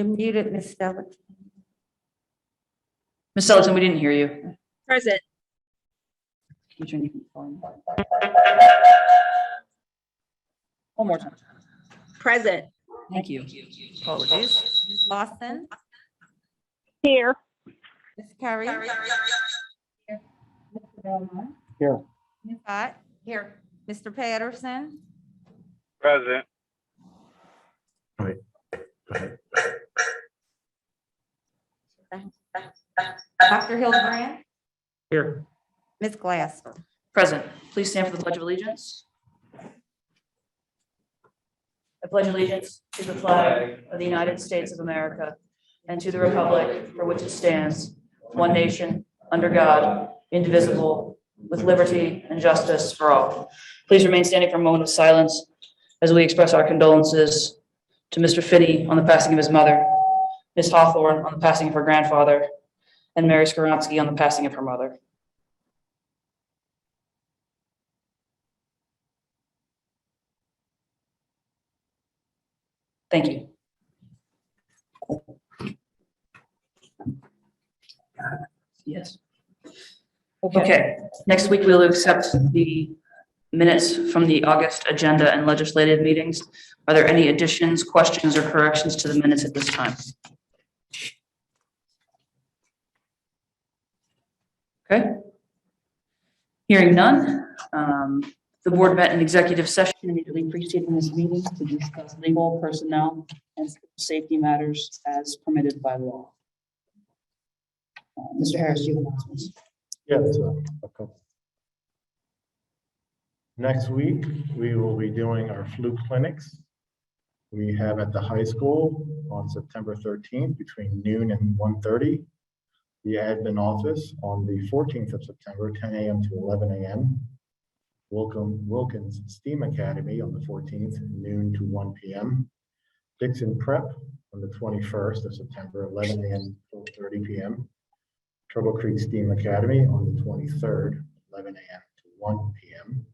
You're muted, Ms. Stella. Ms. Sullivan, we didn't hear you. Present. Can you turn your phone? One more time. Present. Thank you. Apologies. Ms. Lawson, Here. Ms. Curry. Here. Mr. Belmont. Here. Ms. Ott. Here. Mr. Patterson. Present. Go ahead. Dr. Hildebrand. Here. Ms. Glasser. Present. Please stand for the Pledge of Allegiance. I pledge allegiance to the flag of the United States of America and to the republic for which it stands, one nation, under God, indivisible, with liberty and justice for all. Please remain standing for a moment of silence as we express our condolences to Mr. Finney on the passing of his mother, Ms. Hawthorne on the passing of her grandfather, and Mary Skoronsky on the passing of her mother. Thank you. Yes. Okay, next week we'll accept the minutes from the August agenda and legislative meetings. Are there any additions, questions, or corrections to the minutes at this time? Okay. Hearing none, the board met in executive session immediately preceding this meeting to discuss legal, personnel, and safety matters as permitted by law. Mr. Harris, do you have announcements? Yes, a couple. Next week, we will be doing our flu clinics. We have at the high school on September 13th between noon and 1:30. The admin office on the 14th of September, 10 a.m. to 11 a.m. Wilkins STEAM Academy on the 14th, noon to 1 p.m. Dixon Prep on the 21st of September, 11 a.m. to 30 p.m. Turtle Creek STEAM Academy on the 23rd, 11 a.m. to 1 p.m.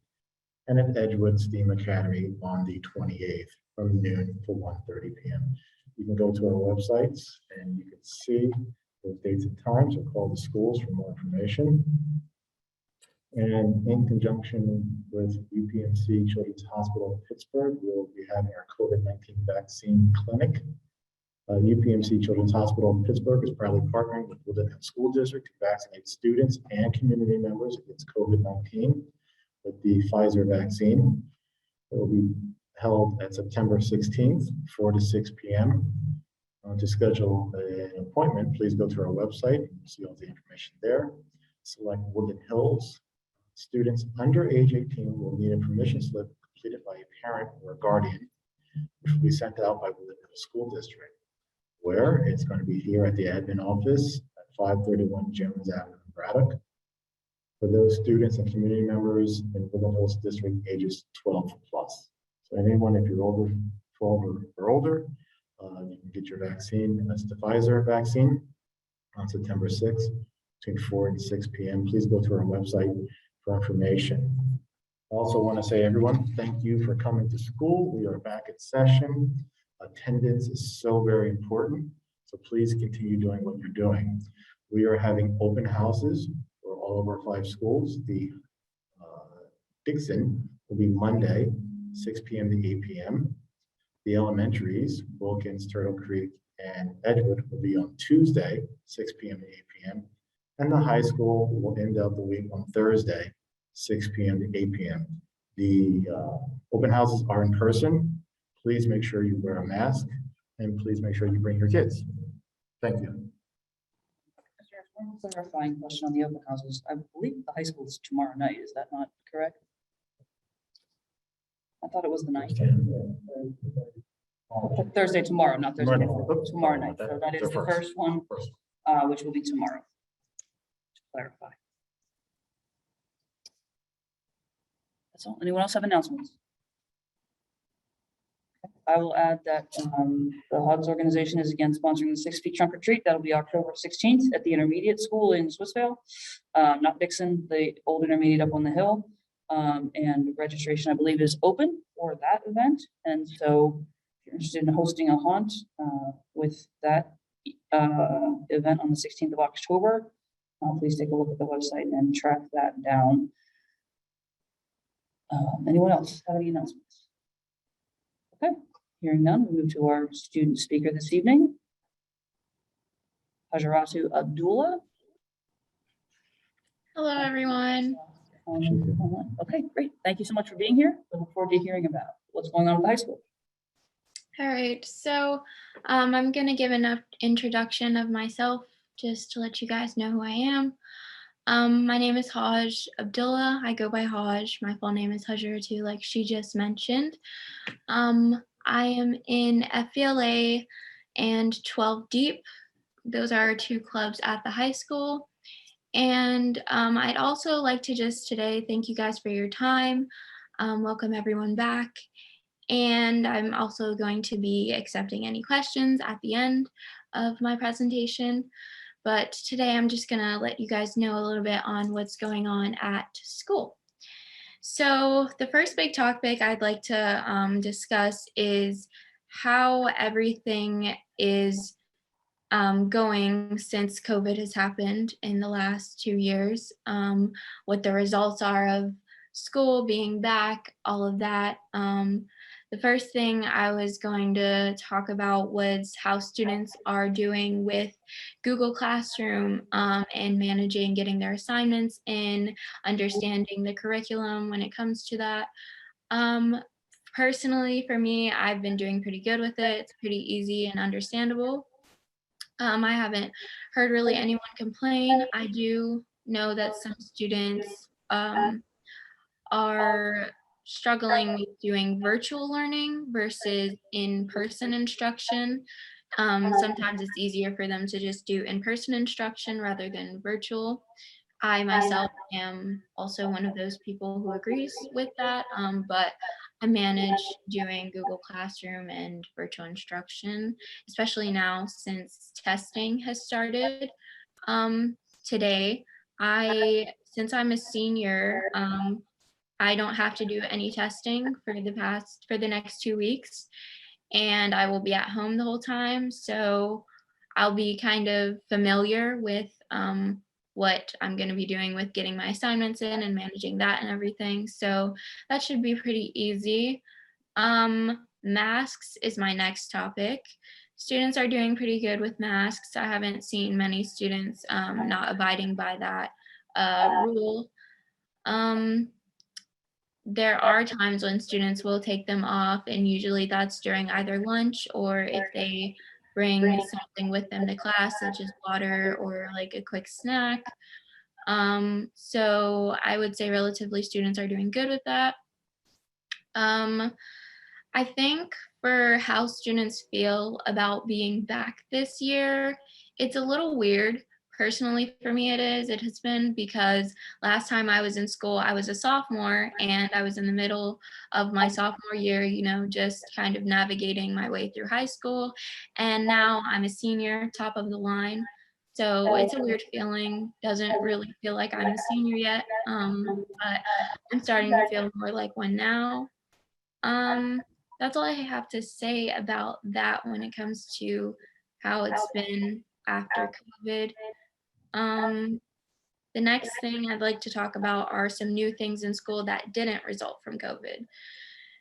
And at Edgewood STEAM Academy on the 28th from noon to 1:30 p.m. You can go to our websites and you can see those dates and times, or call the schools for more information. And in conjunction with UPMC Children's Hospital in Pittsburgh, we'll be having our COVID-19 vaccine clinic. UPMC Children's Hospital in Pittsburgh is proudly partnering with Woodland School District to vaccinate students and community members against COVID-19 with the Pfizer vaccine. It will be held at September 16th, 4 to 6 p.m. To schedule an appointment, please go to our website. You'll see all the information there. Select Woodland Hills. Students under age 18 will need a permission slip completed by a parent or a guardian, which will be sent out by Woodland Hills School District, where it's going to be here at the admin office at 531 Jones Avenue in Braddock. For those students and community members in Woodland Hills District ages 12 plus. So anyone, if you're over 12 or older, you can get your vaccine. That's the Pfizer vaccine on September 6th between 4 and 6 p.m. Please go to our website for information. I also want to say, everyone, thank you for coming to school. We are back at session. Attendance is so very important. So please continue doing what you're doing. We are having open houses for all of our 5 schools. The Dixon will be Monday, 6 p.m. to 8 p.m. The elementaries, Wilkins, Turtle Creek, and Edgewood will be on Tuesday, 6 p.m. to 8 p.m. And the high school will end up the week on Thursday, 6 p.m. to 8 p.m. The open houses are in person. Please make sure you wear a mask, and please make sure you bring your kids. Thank you. One clarifying question on the open houses. I believe the high school is tomorrow night. Is that not correct? I thought it was the 9th. Thursday tomorrow, not Thursday. Tomorrow night. So that is the first one, which will be tomorrow. To clarify. That's all. Anyone else have announcements? I will add that the Hogs organization is again sponsoring the 6 Feet Trunk or Treat. That'll be October 16th at the intermediate school in Swissvale, not Dixon, the old intermediate up on the hill. And registration, I believe, is open for that event. And so if you're interested in hosting a haunt with that event on the 16th of October, please take a look at the website and track that down. Anyone else have any announcements? Okay, hearing none, we move to our student speaker this evening, Hajaratu Abdullah. Hello, everyone. Okay, great. Thank you so much for being here. I look forward to hearing about what's going on at the high school. All right, so I'm going to give an introduction of myself just to let you guys know who I am. My name is Haj Abdullah. I go by Haj. My full name is Hajaratu, like she just mentioned. I am in FBLA and 12 Deep. Those are our two clubs at the high school. And I'd also like to just today thank you guys for your time. Welcome everyone back. And I'm also going to be accepting any questions at the end of my presentation. But today I'm just gonna let you guys know a little bit on what's going on at school. So the first big topic I'd like to discuss is how everything is going since COVID has happened in the last 2 years, what the results are of school being back, all of that. The first thing I was going to talk about was how students are doing with Google Classroom and managing getting their assignments in, understanding the curriculum when it comes to that. Personally, for me, I've been doing pretty good with it. It's pretty easy and understandable. I haven't heard really anyone complain. I do know that some students are struggling with doing virtual learning versus in-person instruction. Sometimes it's easier for them to just do in-person instruction rather than virtual. I myself am also one of those people who agrees with that, but I manage doing Google Classroom and virtual instruction, especially now since testing has started. Today, since I'm a senior, I don't have to do any testing for the next 2 weeks, and I will be at home the whole time. So I'll be kind of familiar with what I'm going to be doing with getting my assignments in and managing that and everything. So that should be pretty easy. Masks is my next topic. Students are doing pretty good with masks. I haven't seen many students not abiding by that rule. There are times when students will take them off, and usually that's during either lunch or if they bring something with them to class, such as water or like a quick snack. So I would say relatively students are doing good with that. I think for how students feel about being back this year, it's a little weird. Personally, for me, it has been because last time I was in school, I was a sophomore and I was in the middle of my sophomore year, you know, just kind of navigating my way through high school. And now I'm a senior, top of the line. So it's a weird feeling. Doesn't really feel like I'm a senior yet, but I'm starting to feel more like one now. That's all I have to say about that when it comes to how it's been after COVID. The next thing I'd like to talk about are some new things in school that didn't result from COVID.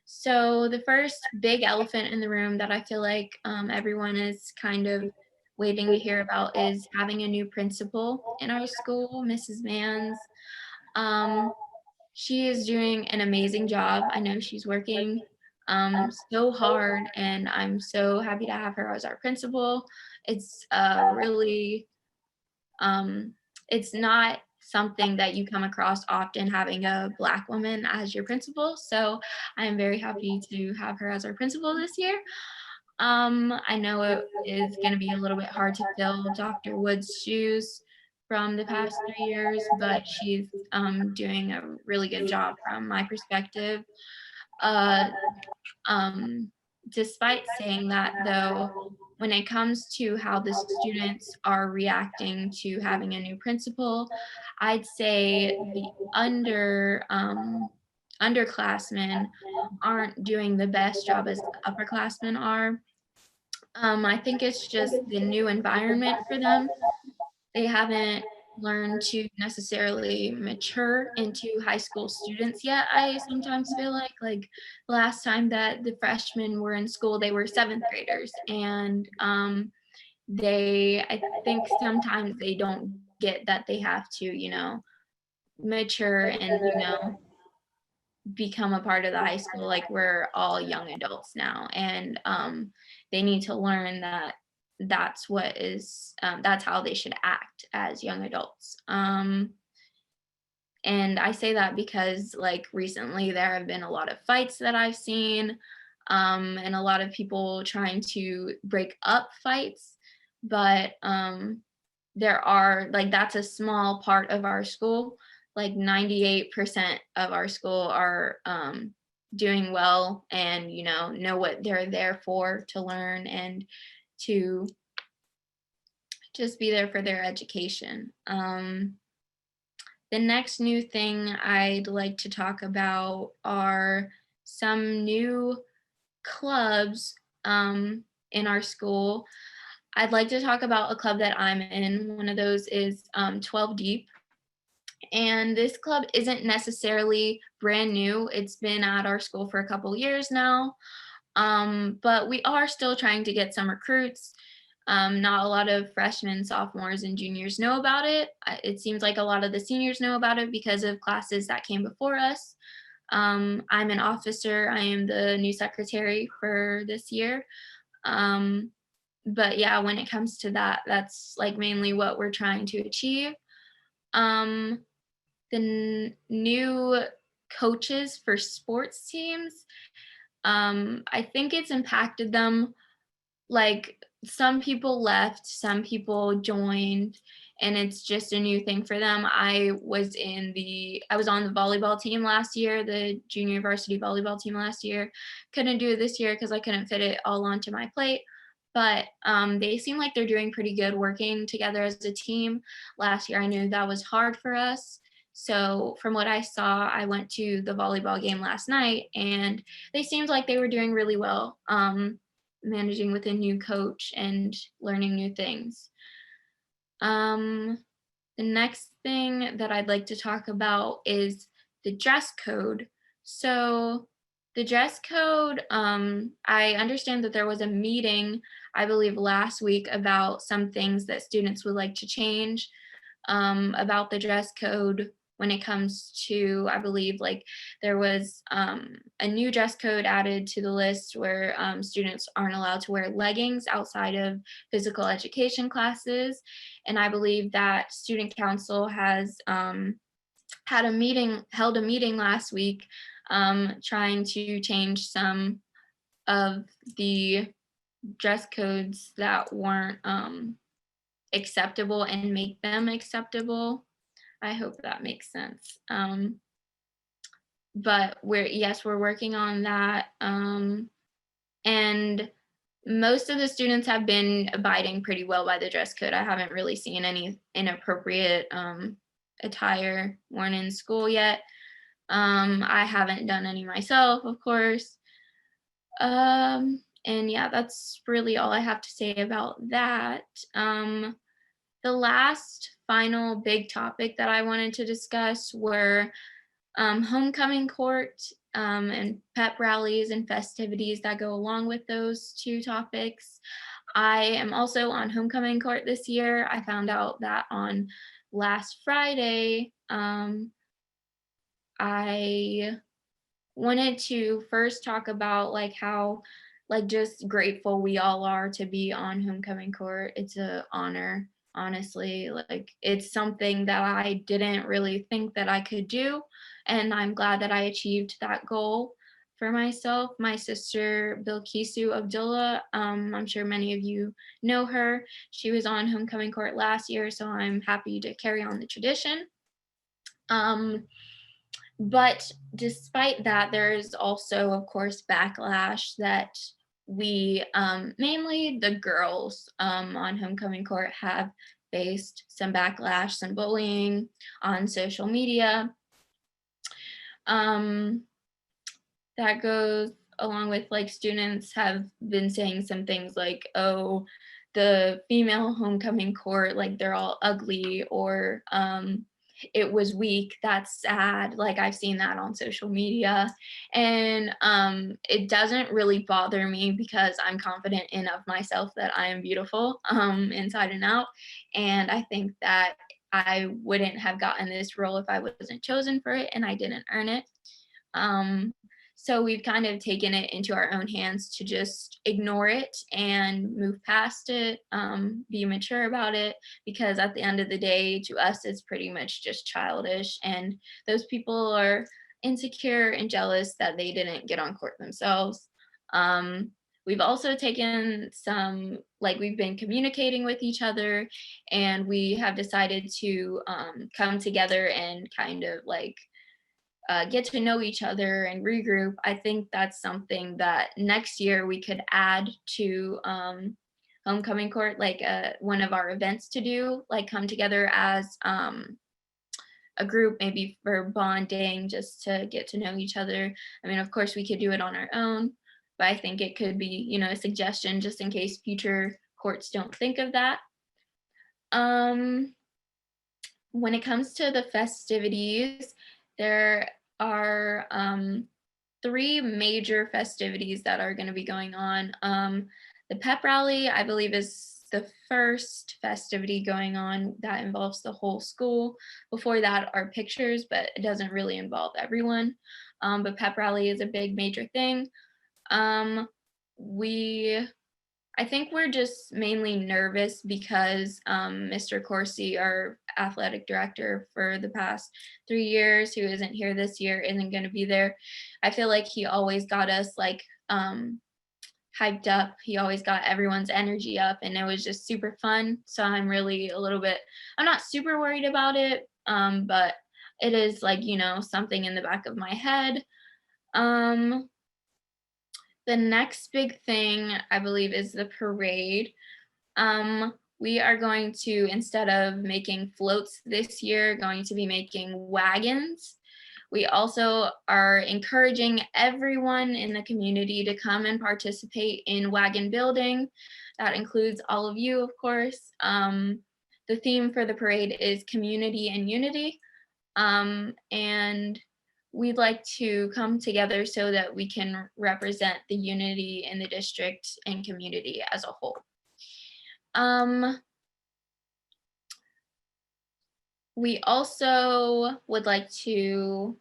So the first big elephant in the room that I feel like everyone is kind of waiting to hear about is having a new principal in our school, Mrs. Mans. She is doing an amazing job. I know she's working so hard, and I'm so happy to have her as our principal. It's really it's not something that you come across often, having a Black woman as your principal. So I'm very happy to have her as our principal this year. I know it is going to be a little bit hard to fill Dr. Wood's shoes from the past 3 years, but she's doing a really good job from my perspective. Despite saying that, though, when it comes to how the students are reacting to having a new principal, I'd say the underclassmen aren't doing the best job as the upperclassmen are. I think it's just the new environment for them. They haven't learned to necessarily mature into high school students yet. I sometimes feel like last time that the freshmen were in school, they were seventh graders, and I think sometimes they don't get that they have to, mature and, become a part of the high school. Like, we're all young adults now, and they need to learn that that's how they should act as young adults. And I say that because, like, recently there have been a lot of fights that I've seen, and a lot of people trying to break up fights, but there are, like, that's a small part of our school. Like 98% of our school are doing well, and know what they're there for, to learn and to just be there for their education. The next new thing I'd like to talk about are some new clubs in our school. I'd like to talk about a club that I'm in. One of those is 12 Deep. And this club isn't necessarily brand new. It's been at our school for a couple years now. But we are still trying to get some recruits. Not a lot of freshmen, sophomores, and juniors know about it. It seems like a lot of the seniors know about it because of classes that came before us. I'm an officer. I am the new secretary for this year. But yeah, when it comes to that, that's like mainly what we're trying to achieve. The new coaches for sports teams, I think it's impacted them. Like, some people left, some people joined, and it's just a new thing for them. I was on the volleyball team last year, the junior varsity volleyball team last year. Couldn't do it this year because I couldn't fit it all onto my plate. But they seem like they're doing pretty good working together as a team. Last year, I knew that was hard for us. So from what I saw, I went to the volleyball game last night, and they seemed like they were doing really well, managing with a new coach and learning new things. The next thing that I'd like to talk about is the dress code. So the dress code, I understand that there was a meeting, I believe last week, about some things that students would like to change about the dress code when it comes to, I believe, like, there was a new dress code added to the list where students aren't allowed to wear leggings outside of physical education classes. And I believe that student council has held a meeting last week trying to change some of the dress codes that weren't acceptable and make them acceptable. I hope that makes sense. But we're working on that. And most of the students have been abiding pretty well by the dress code. I haven't really seen any inappropriate attire worn in school yet. I haven't done any myself, of course. And yeah, that's really all I have to say about that. The last final big topic that I wanted to discuss were homecoming court and pep rallies and festivities that go along with those two topics. I am also on homecoming court this year. I found out that on last Friday. I wanted to first talk about like how just grateful we all are to be on homecoming court. It's an honor, honestly. Like, it's something that I didn't really think that I could do, and I'm glad that I achieved that goal for myself. My sister Bilkisu Abdullah, I'm sure many of you know her. She was on homecoming court last year, so I'm happy to carry on the tradition. But despite that, there is also, of course, backlash that we, mainly the girls on homecoming court, have faced some backlash, some bullying on social media. that goes along with, like, students have been saying some things like, oh, the female homecoming court, like they're all ugly, or it was weak, that's sad. Like, I've seen that on social media. And it doesn't really bother me because I'm confident in of myself that I am beautiful, inside and out. And I think that I wouldn't have gotten this role if I wasn't chosen for it and I didn't earn it. Um, so we've kind of taken it into our own hands to just ignore it and move past it, be mature about it, because at the end of the day, to us, it's pretty much just childish. And those people are insecure and jealous that they didn't get on court themselves. We've also taken some, like, we've been communicating with each other, and we have decided to come together and kind of like get to know each other and regroup. I think that's something that next year we could add to homecoming court, like one of our events to do, like come together as a group, maybe for bonding, just to get to know each other. I mean, of course, we could do it on our own, but I think it could be, you know, a suggestion just in case future courts don't think of that. When it comes to the festivities, there are 3 major festivities that are going to be going on. The pep rally, I believe, is the first festivity going on that involves the whole school. Before that are pictures, but it doesn't really involve everyone. But pep rally is a big major thing. We I think we're just mainly nervous because Mr. Corsi, our athletic director for the past 3 years, who isn't here this year, isn't going to be there. I feel like he always got us like hyped up. He always got everyone's energy up, and it was just super fun. So I'm really I'm not super worried about it, but it is, like, you know, something in the back of my head. The next big thing, I believe, is the parade. We are going to, instead of making floats this year, going to be making wagons. We also are encouraging everyone in the community to come and participate in wagon building. That includes all of you, of course. The theme for the parade is community and unity. And we'd like to come together so that we can represent the unity in the district and community as a whole. We also would like to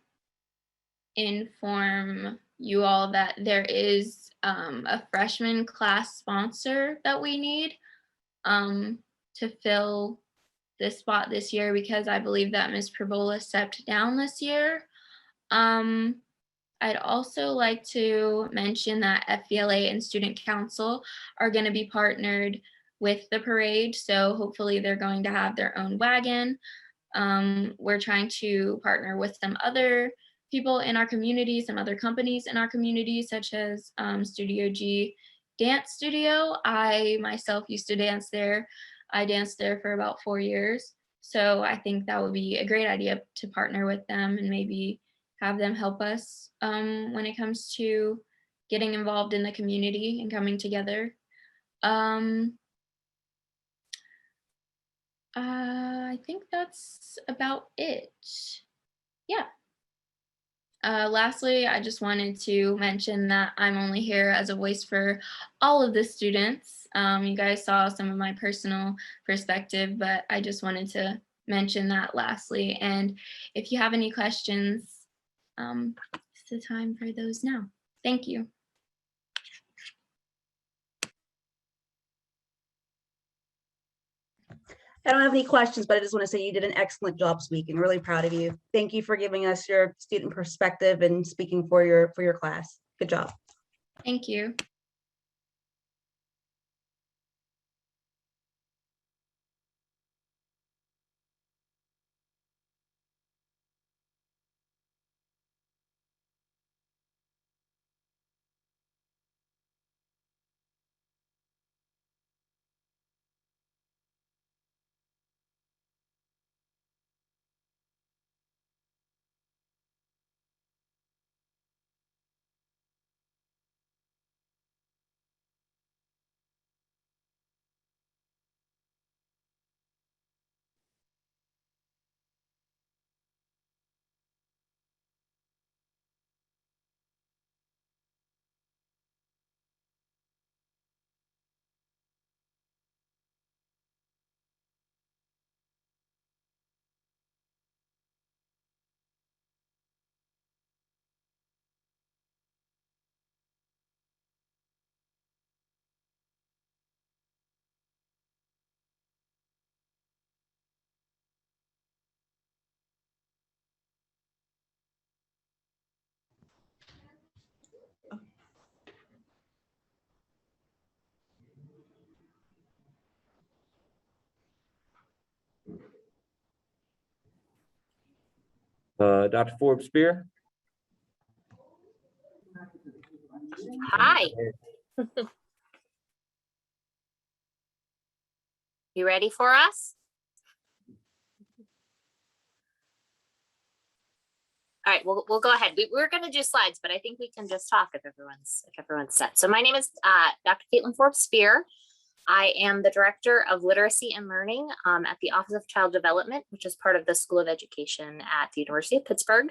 inform you all that there is a freshman class sponsor that we need to fill this spot this year, because I believe that Ms. Perbola stepped down this year. I'd also like to mention that FVLA and Student Council are going to be partnered with the parade, so hopefully they're going to have their own wagon. We're trying to partner with some other people in our community, some other companies in our community, such as Studio G Dance Studio. I myself used to dance there. I danced there for about 4 years. So I think that would be a great idea to partner with them and maybe have them help us when it comes to getting involved in the community and coming together. I think that's about it. Yeah. Lastly, I just wanted to mention that I'm only here as a voice for all of the students. You guys saw some of my personal perspective, but I just wanted to mention that lastly. And if you have any questions, it's the time for those now. Thank you. I don't have any questions, but I just want to say you did an excellent job speaking. Really proud of you. Thank you for giving us your student perspective and speaking for your class. Good job. Thank you. Dr. Forbes Spear. Hi. You ready for us? All right, we'll go ahead. We're going to do slides, but I think we can just talk if everyone's set. So my name is Dr. Caitlin Forbes Spear. I am the Director of Literacy and Learning at the Office of Child Development, which is part of the School of Education at the University of Pittsburgh.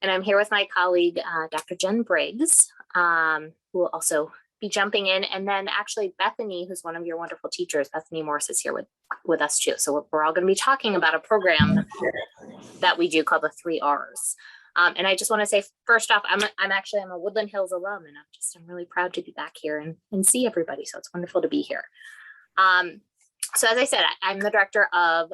And I'm here with my colleague, Dr. Jen Briggs, who will also be jumping in. And then actually Bethany, who's one of your wonderful teachers, Bethany Morris, is here with us too. So we're all going to be talking about a program that we do called the 3 Rs. And I just want to say, first off, I'm a Woodland Hills alum, and I'm really proud to be back here and see everybody. So it's wonderful to be here. So as I said, I'm the director of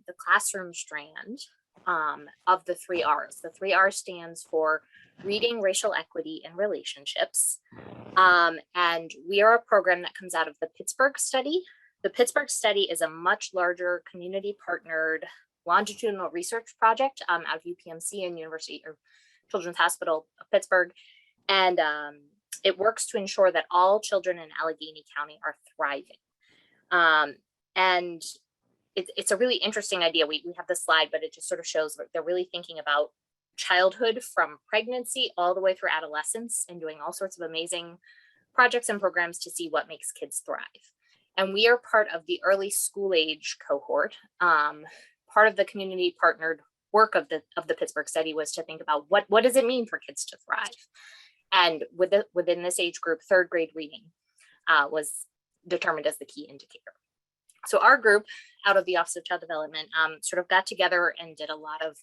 the classroom strand of the 3 Rs. The 3 Rs stands for Reading, Racial Equity, and Relationships. And we are a program that comes out of the Pittsburgh study. The Pittsburgh study is a much larger community partnered longitudinal research project out of UPMC and University or Children's Hospital of Pittsburgh. And it works to ensure that all children in Allegheny County are thriving. And it's a really interesting idea. We have this slide, but it just sort of shows that they're really thinking about childhood from pregnancy all the way through adolescence and doing all sorts of amazing projects and programs to see what makes kids thrive. And we are part of the early school age cohort. Part of the community partnered work of the Pittsburgh study was to think about what does it mean for kids to thrive? And within this age group, 3rd grade reading was determined as the key indicator. So our group out of the Office of Child Development sort of got together and did a lot of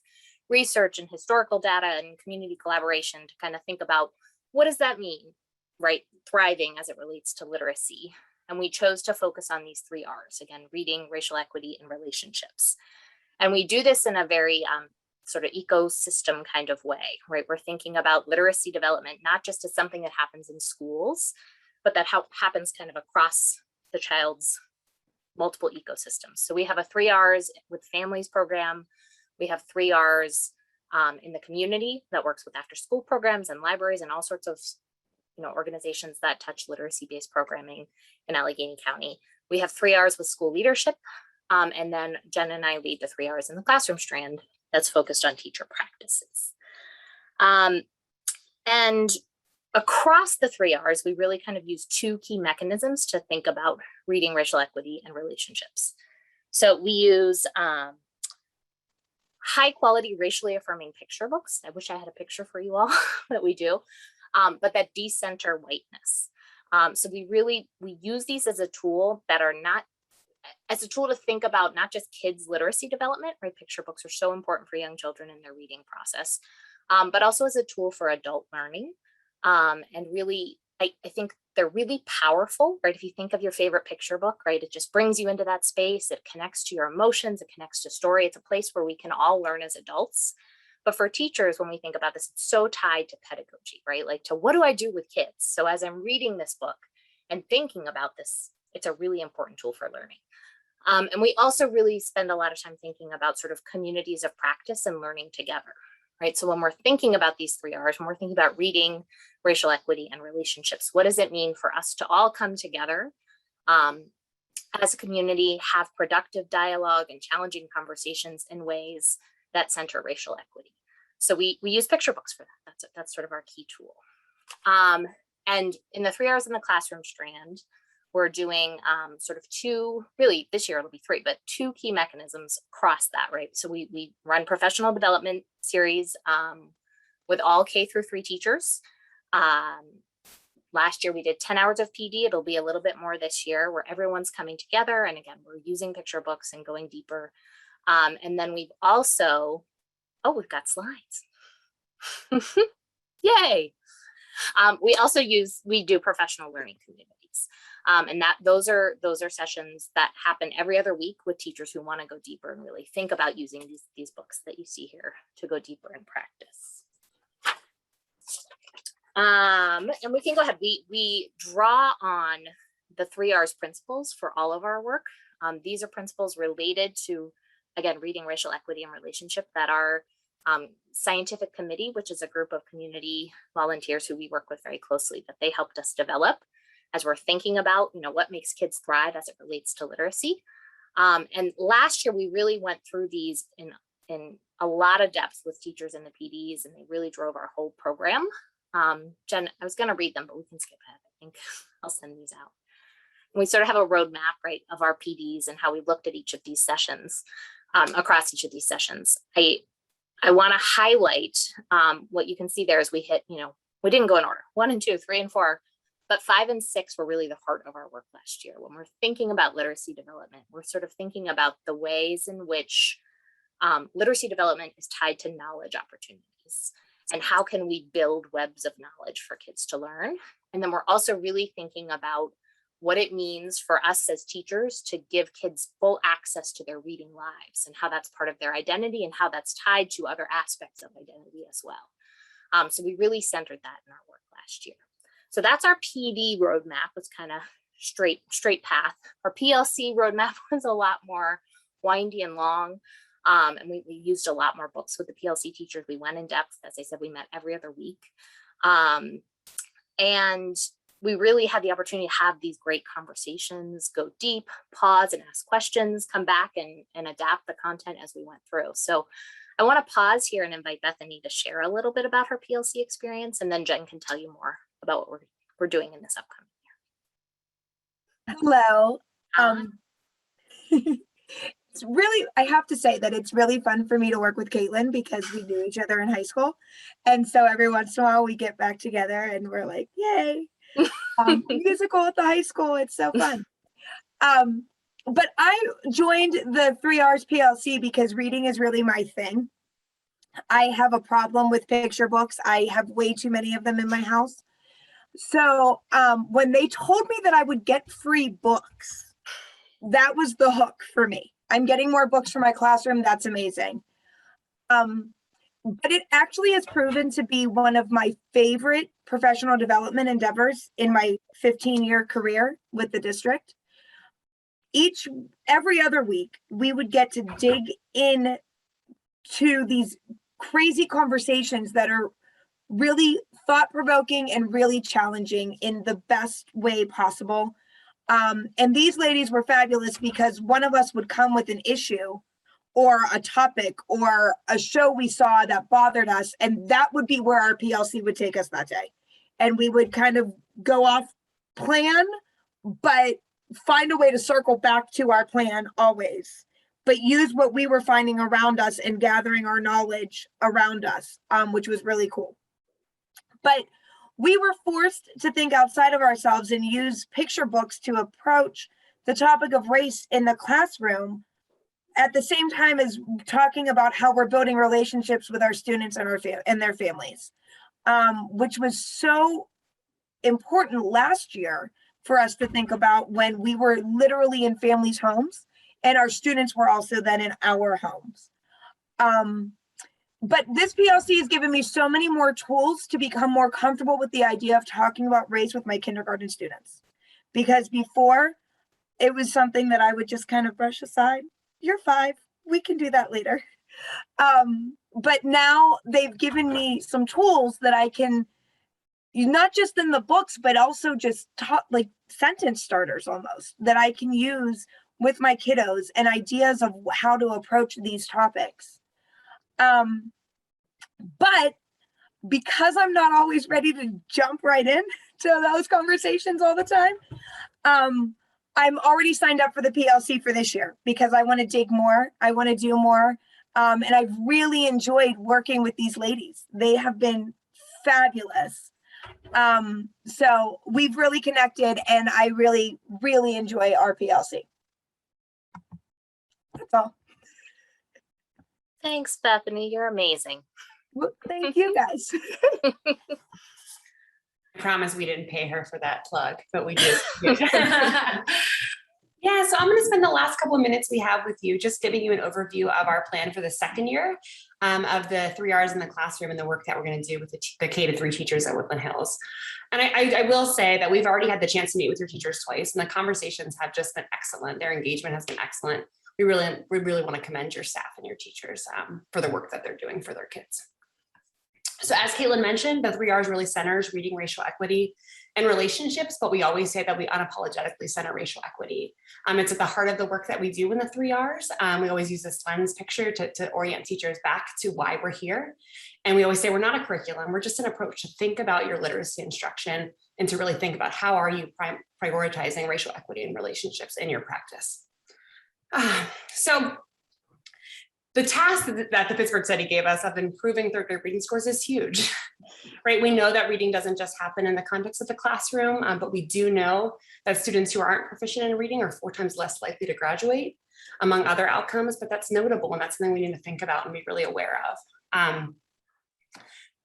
research and historical data and community collaboration to kind of think about what does that mean, right? Thriving as it relates to literacy. And we chose to focus on these 3 Rs, again, reading, racial equity, and relationships. And we do this in a very sort of ecosystem kind of way, right? We're thinking about literacy development, not just as something that happens in schools, but that happens kind of across the child's multiple ecosystems. So we have a 3 Rs with families program. We have 3 Rs in the community that works with after school programs and libraries and all sorts of organizations that touch literacy-based programming in Allegheny County. We have 3 Rs with school leadership. And then Jen and I lead the 3 Rs in the classroom strand that's focused on teacher practices. And across the 3 Rs, we really kind of use 2 key mechanisms to think about reading, racial equity, and relationships. So we use high quality racially affirming picture books. I wish I had a picture for you all that we do, but that decenter whiteness. So we use these as a tool to think about not just kids' literacy development, right? Picture books are so important for young children in their reading process, but also as a tool for adult learning. And really, I think they're really powerful, right? If you think of your favorite picture book, right, it just brings you into that space. It connects to your emotions. It connects to story. It's a place where we can all learn as adults. But for teachers, when we think about this, it's so tied to pedagogy, right? Like to what do I do with kids? So as I'm reading this book and thinking about this, it's a really important tool for learning. And we also really spend a lot of time thinking about sort of communities of practice and learning together, right? So when we're thinking about these 3 Rs, when we're thinking about reading, racial equity, and relationships, what does it mean for us to all come together as a community, have productive dialogue and challenging conversations in ways that center racial equity? So we use picture books for that. That's sort of our key tool. And in the 3 Rs in the classroom strand, we're doing sort of 2, really this year it'll be 3, but 2 key mechanisms across that, right? So we run professional development series with all K through 3 teachers. Last year we did 10 hours of PD. It'll be a little bit more this year where everyone's coming together. And again, we're using picture books and going deeper. And then we've also, we've got slides. Yay. We do professional learning communities. And those are sessions that happen every other week with teachers who want to go deeper and really think about using these books that you see here to go deeper in practice. And we can go ahead. We draw on the 3 Rs principles for all of our work. These are principles related to, again, reading, racial equity, and relationship that are scientific committee, which is a group of community volunteers who we work with very closely, that they helped us develop as we're thinking about, what makes kids thrive as it relates to literacy. And last year, we really went through these in a lot of depth with teachers and the PDs, and they really drove our whole program. Jen, I was going to read them, but we can skip ahead. I think I'll send these out. And we sort of have a roadmap, right, of our PDs and how we looked at each of these sessions, across each of these sessions. I want to highlight what you can see there is we hit, we didn't go in order, 1 and 2, 3 and 4, but 5 and 6 were really the heart of our work last year. When we're thinking about literacy development, we're sort of thinking about the ways in which literacy development is tied to knowledge opportunities, and how can we build webs of knowledge for kids to learn. And then we're also really thinking about what it means for us as teachers to give kids full access to their reading lives, and how that's part of their identity and how that's tied to other aspects of identity as well. So we really centered that in our work last year. So that's our PD roadmap. It's kind of straight path. Our PLC roadmap was a lot more windy and long. And we used a lot more books with the PLC teachers. We went in depth. As I said, we met every other week. And we really had the opportunity to have these great conversations, go deep, pause and ask questions, come back and adapt the content as we went through. So I want to pause here and invite Bethany to share a little bit about her PLC experience, and then Jen can tell you more about what we're doing in this upcoming year. Hello. It's really, I have to say that it's really fun for me to work with Caitlin because we knew each other in high school. And so every once in a while we get back together and we're like, yay, musical at the high school. It's so fun. But I joined the 3 R's PLC because reading is really my thing. I have a problem with picture books. I have way too many of them in my house. So when they told me that I would get free books, that was the hook for me. I'm getting more books for my classroom. That's amazing. But it actually has proven to be one of my favorite professional development endeavors in my 15-year career with the district. Every other week, we would get to dig in to these crazy conversations that are really thought-provoking and really challenging in the best way possible. And these ladies were fabulous because one of us would come with an issue or a topic or a show we saw that bothered us, and that would be where our PLC would take us that day. And we would kind of go off plan, but find a way to circle back to our plan always, but use what we were finding around us and gathering our knowledge around us, which was really cool. But we were forced to think outside of ourselves and use picture books to approach the topic of race in the classroom at the same time as talking about how we're building relationships with our students and their families, which was so important last year for us to think about when we were literally in families' homes and our students were also then in our homes. But this PLC has given me so many more tools to become more comfortable with the idea of talking about race with my kindergarten students. Because before, it was something that I would just kind of brush aside. You're 5, we can do that later. But now they've given me some tools that I can, not just in the books, but also just like sentence starters almost, that I can use with my kiddos and ideas of how to approach these topics. But because I'm not always ready to jump right in to those conversations all the time, I'm already signed up for the PLC for this year because I want to dig more. I want to do more. And I've really enjoyed working with these ladies. They have been fabulous. So we've really connected and I really, really enjoy our PLC. That's all. Thanks, Bethany. You're amazing. Well, thank you guys. I promise we didn't pay her for that plug, but we did. Yeah, so I'm going to spend the last couple of minutes we have with you just giving you an overview of our plan for the second year of the 3 R's in the classroom and the work that we're going to do with the K-3 teachers at Woodland Hills. And I will say that we've already had the chance to meet with your teachers twice, and the conversations have just been excellent. Their engagement has been excellent. we really want to commend your staff and your teachers for the work that they're doing for their kids. So as Caitlin mentioned, the 3 Rs really centers reading, racial equity, and relationships, but we always say that we unapologetically center racial equity. It's at the heart of the work that we do in the 3 Rs. We always use this lens picture to orient teachers back to why we're here. And we always say we're not a curriculum, we're just an approach to think about your literacy instruction and to really think about how are you prioritizing racial equity and relationships in your practice. So the task that the Pittsburgh study gave us of improving third grade reading scores is huge, right? We know that reading doesn't just happen in the context of the classroom, but we do know that students who aren't proficient in reading are 4 times less likely to graduate, among other outcomes, but that's notable and that's something we need to think about and be really aware of.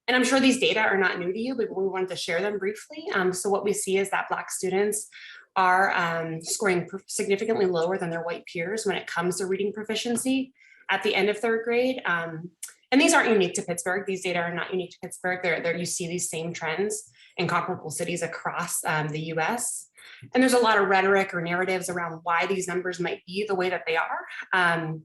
And I'm sure these data are not new to you, but we wanted to share them briefly. So what we see is that Black students are scoring significantly lower than their white peers when it comes to reading proficiency at the end of 3rd grade. And these aren't unique to Pittsburgh. These data are not unique to Pittsburgh. You see these same trends in comparable cities across the US. And there's a lot of rhetoric or narratives around why these numbers might be the way that they are.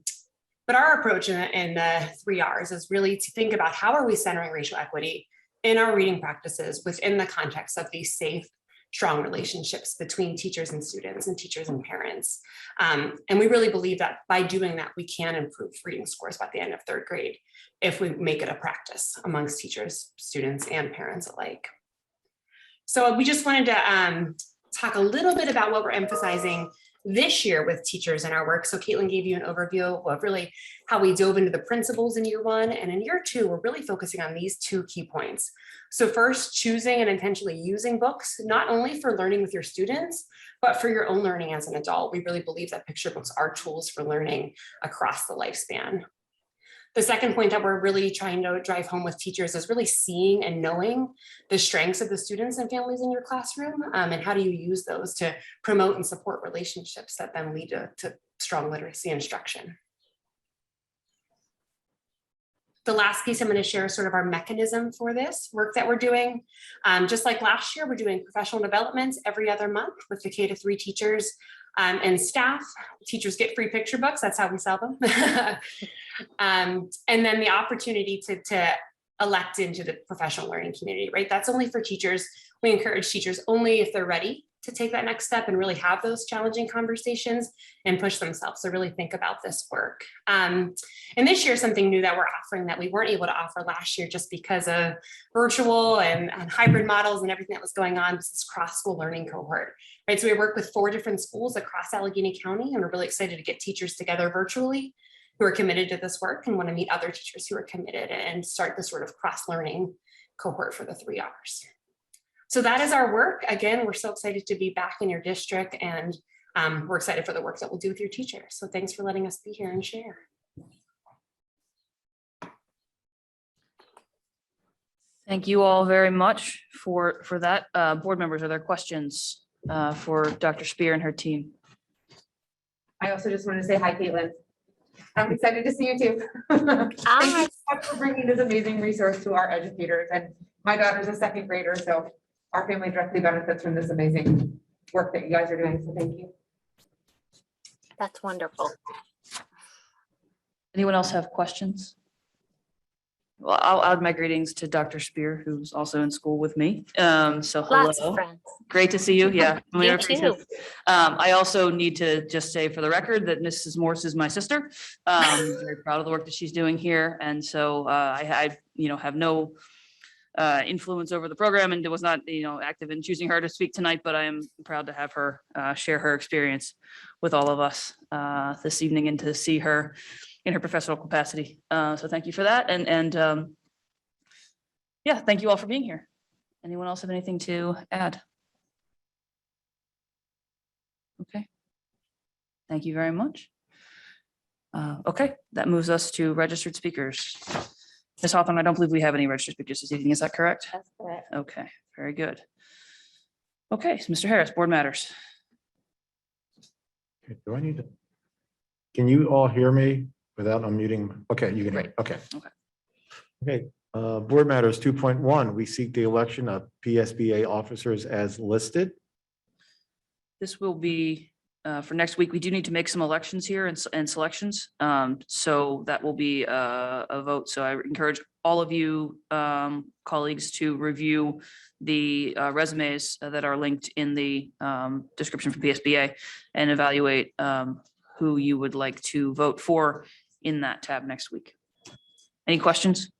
But our approach in the 3 Rs is really to think about how are we centering racial equity in our reading practices within the context of these safe, strong relationships between teachers and students and teachers and parents. And we really believe that by doing that, we can improve reading scores by the end of 3rd grade if we make it a practice amongst teachers, students, and parents alike. So we just wanted to talk a little bit about what we're emphasizing this year with teachers in our work. So Caitlin gave you an overview of really how we dove into the principles in year 1, and in year 2, we're really focusing on these 2 key points. So first, choosing and intentionally using books, not only for learning with your students, but for your own learning as an adult. We really believe that picture books are tools for learning across the lifespan. The second point that we're really trying to drive home with teachers is really seeing and knowing the strengths of the students and families in your classroom, and how do you use those to promote and support relationships that then lead to strong literacy instruction. The last piece I'm going to share is sort of our mechanism for this work that we're doing. Just like last year, we're doing professional development every other month with the K-3 teachers and staff. Teachers get free picture books. That's how we sell them. And then the opportunity to elect into the professional learning community, right? That's only for teachers. We encourage teachers only if they're ready to take that next step and really have those challenging conversations and push themselves. So really think about this work. And this year, something new that we're offering that we weren't able to offer last year just because of virtual and hybrid models and everything that was going on, was this cross-school learning cohort, right? So we work with 4 different schools across Allegheny County, and we're really excited to get teachers together virtually who are committed to this work and want to meet other teachers who are committed and start this sort of cross-learning cohort for the 3 Rs. So that is our work. Again, we're so excited to be back in your district, and we're excited for the work that we'll do with your teachers. So thanks for letting us be here and share. Thank you all very much for that. Board members, are there questions for Dr. Spear and her team? I also just wanted to say hi, Caitlin. I'm excited to see you too. Thank you so much for bringing this amazing resource to our educators. And my daughter's a 2nd grader, so our family directly benefits from this amazing work that you guys are doing. So thank you. That's wonderful. Anyone else have questions? Well, I'll add my greetings to Dr. Spear, who's also in school with me. So Lots of hello. friends. Great to see you. Yeah. You too. I also need to just say for the record that Mrs. Morse is my sister. Very proud of the work that she's doing here. And so I have no influence over the program and was not, active in choosing her to speak tonight, but I am proud to have her share her experience with all of us this evening and to see her in her professional capacity. So thank you for that. And yeah, thank you all for being here. Anyone else have anything to add? Okay. Thank you very much. Okay, that moves us to registered speakers. Ms. Hawthorne, I don't believe we have any registered speakers this evening. Is that correct? That's correct. Okay, very good. Okay, so Mr. Harris, board matters. Okay, do I need to? Can you all hear me without unmuting? Okay, you can hear me. Okay. Okay, board matters 2.1, we seek the election of PSBA officers as listed. This will be for next week, we do need to make some elections here and selections. So that will be a vote. So I encourage all of you colleagues to review the resumes that are linked in the description for PSBA and evaluate who you would like to vote for in that tab next week. Any questions?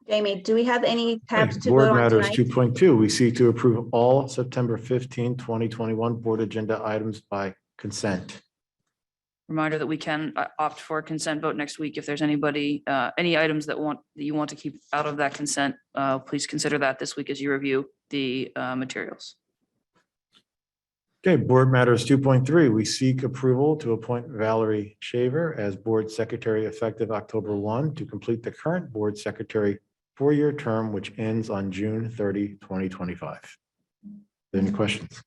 Jamie, do we have any tabs to Board vote on matters tonight? 2.2, we seek to approve all September 15, 2021 board agenda items by consent. Reminder that we can opt for a consent vote next week. If there's anybody, any items that you want to keep out of that consent, please consider that this week as you review the materials. Okay, board matters 2.3, we seek approval to appoint Valerie Shaver as board secretary effective October 1 to complete the current board secretary four-year term, which ends on June 30, 2025. Any questions?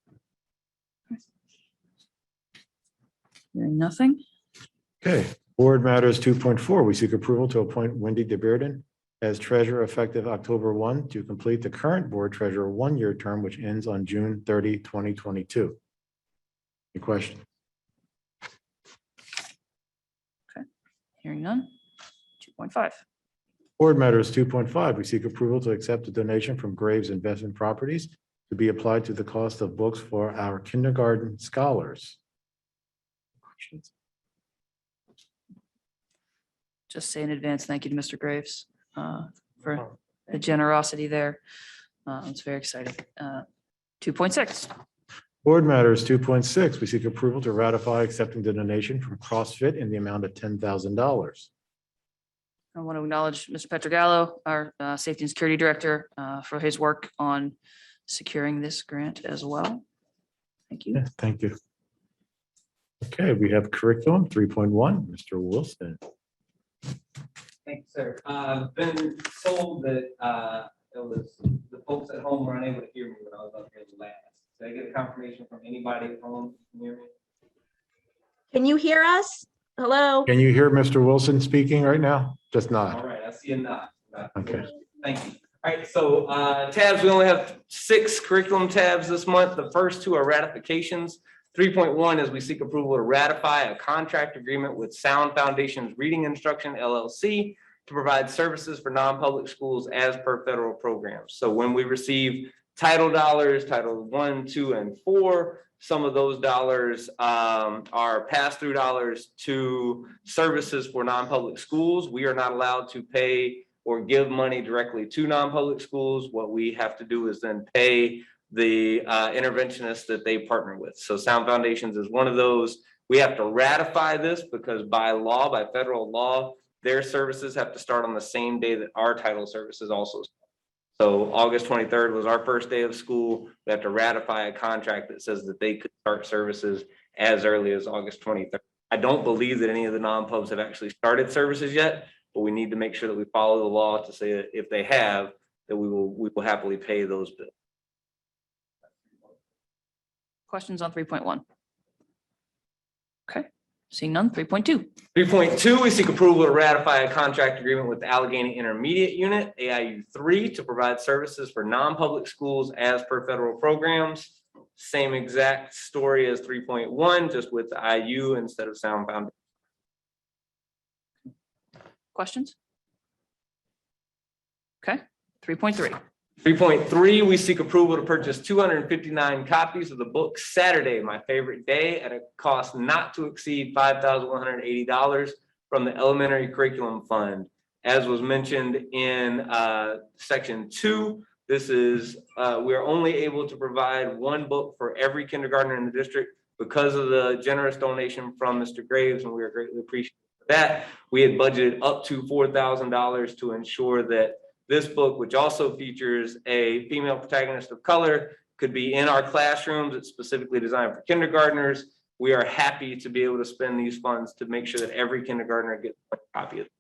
Hearing nothing. Okay, board matters 2.4, we seek approval to appoint Wendy DeBearden as treasurer effective October 1 to complete the current board treasurer one-year term, which ends on June 30, 2022. Any questions? Hearing none. 2.5. Board matters 2.5, we seek approval to accept a donation from Graves Investment Properties to be applied to the cost of books for our kindergarten scholars. Questions? Just say in advance, thank you to Mr. Graves for the generosity there. It's very exciting. 2.6. Board matters 2.6, we seek approval to ratify accepting the donation from CrossFit in the amount of $10,000. I want to acknowledge Mr. Petrogallo, our Safety and Security Director, for his work on securing this grant as well. Thank you. Yeah, thank you. Okay, we have curriculum 3.1, Mr. Wilson. Thanks, sir. I've been told that it was the folks at home were unable to hear me when I was up here last. Did I get a confirmation from anybody at home? Can you hear me? Can you hear us? Hello? Can you hear Mr. Wilson speaking right now? Just All nod. right, I see a nod. Okay. Thank you. All right, so tabs, we only have 6 curriculum tabs this month. The first 2 are ratifications. 3.1 is we seek approval to ratify a contract agreement with Sound Foundation's Reading Instruction LLC to provide services for non-public schools as per federal programs. So when we receive title dollars, Title 1, 2, and 4, some of those dollars are pass-through dollars to services for non-public schools. We are not allowed to pay or give money directly to non-public schools. What we have to do is then pay the interventionists that they partner with. So Sound Foundations is one of those. We have to ratify this because by law, by federal law, their services have to start on the same day that our title services also start. So August 23rd was our first day of school. We have to ratify a contract that says that they could start services as early as August 23rd. I don't believe that any of the non-pubs have actually started services yet, but we need to make sure that we follow the law to say that if they have, that we will happily pay those bills. Questions on 3.1? Okay, seeing none. 3.2. 3.2, we seek approval to ratify a contract agreement with the Allegheny Intermediate Unit, AIU 3, to provide services for non-public schools as per federal programs. Same exact story as 3.1, just with the IU instead of Sound Foundation. Questions? Okay, 3.3. 3.3, we seek approval to purchase 259 copies of the book Saturday, My Favorite Day, at a cost not to exceed $5,180 from the Elementary Curriculum Fund. As was mentioned in section 2, this is, we are only able to provide 1 book for every kindergartner in the district because of the generous donation from Mr. Graves, and we are greatly appreciative of that. We had budgeted up to $4,000 to ensure that this book, which also features a female protagonist of color, could be in our classrooms. It's specifically designed for kindergartners. We are happy to be able to spend these funds to make sure that every kindergartner gets a copy of it.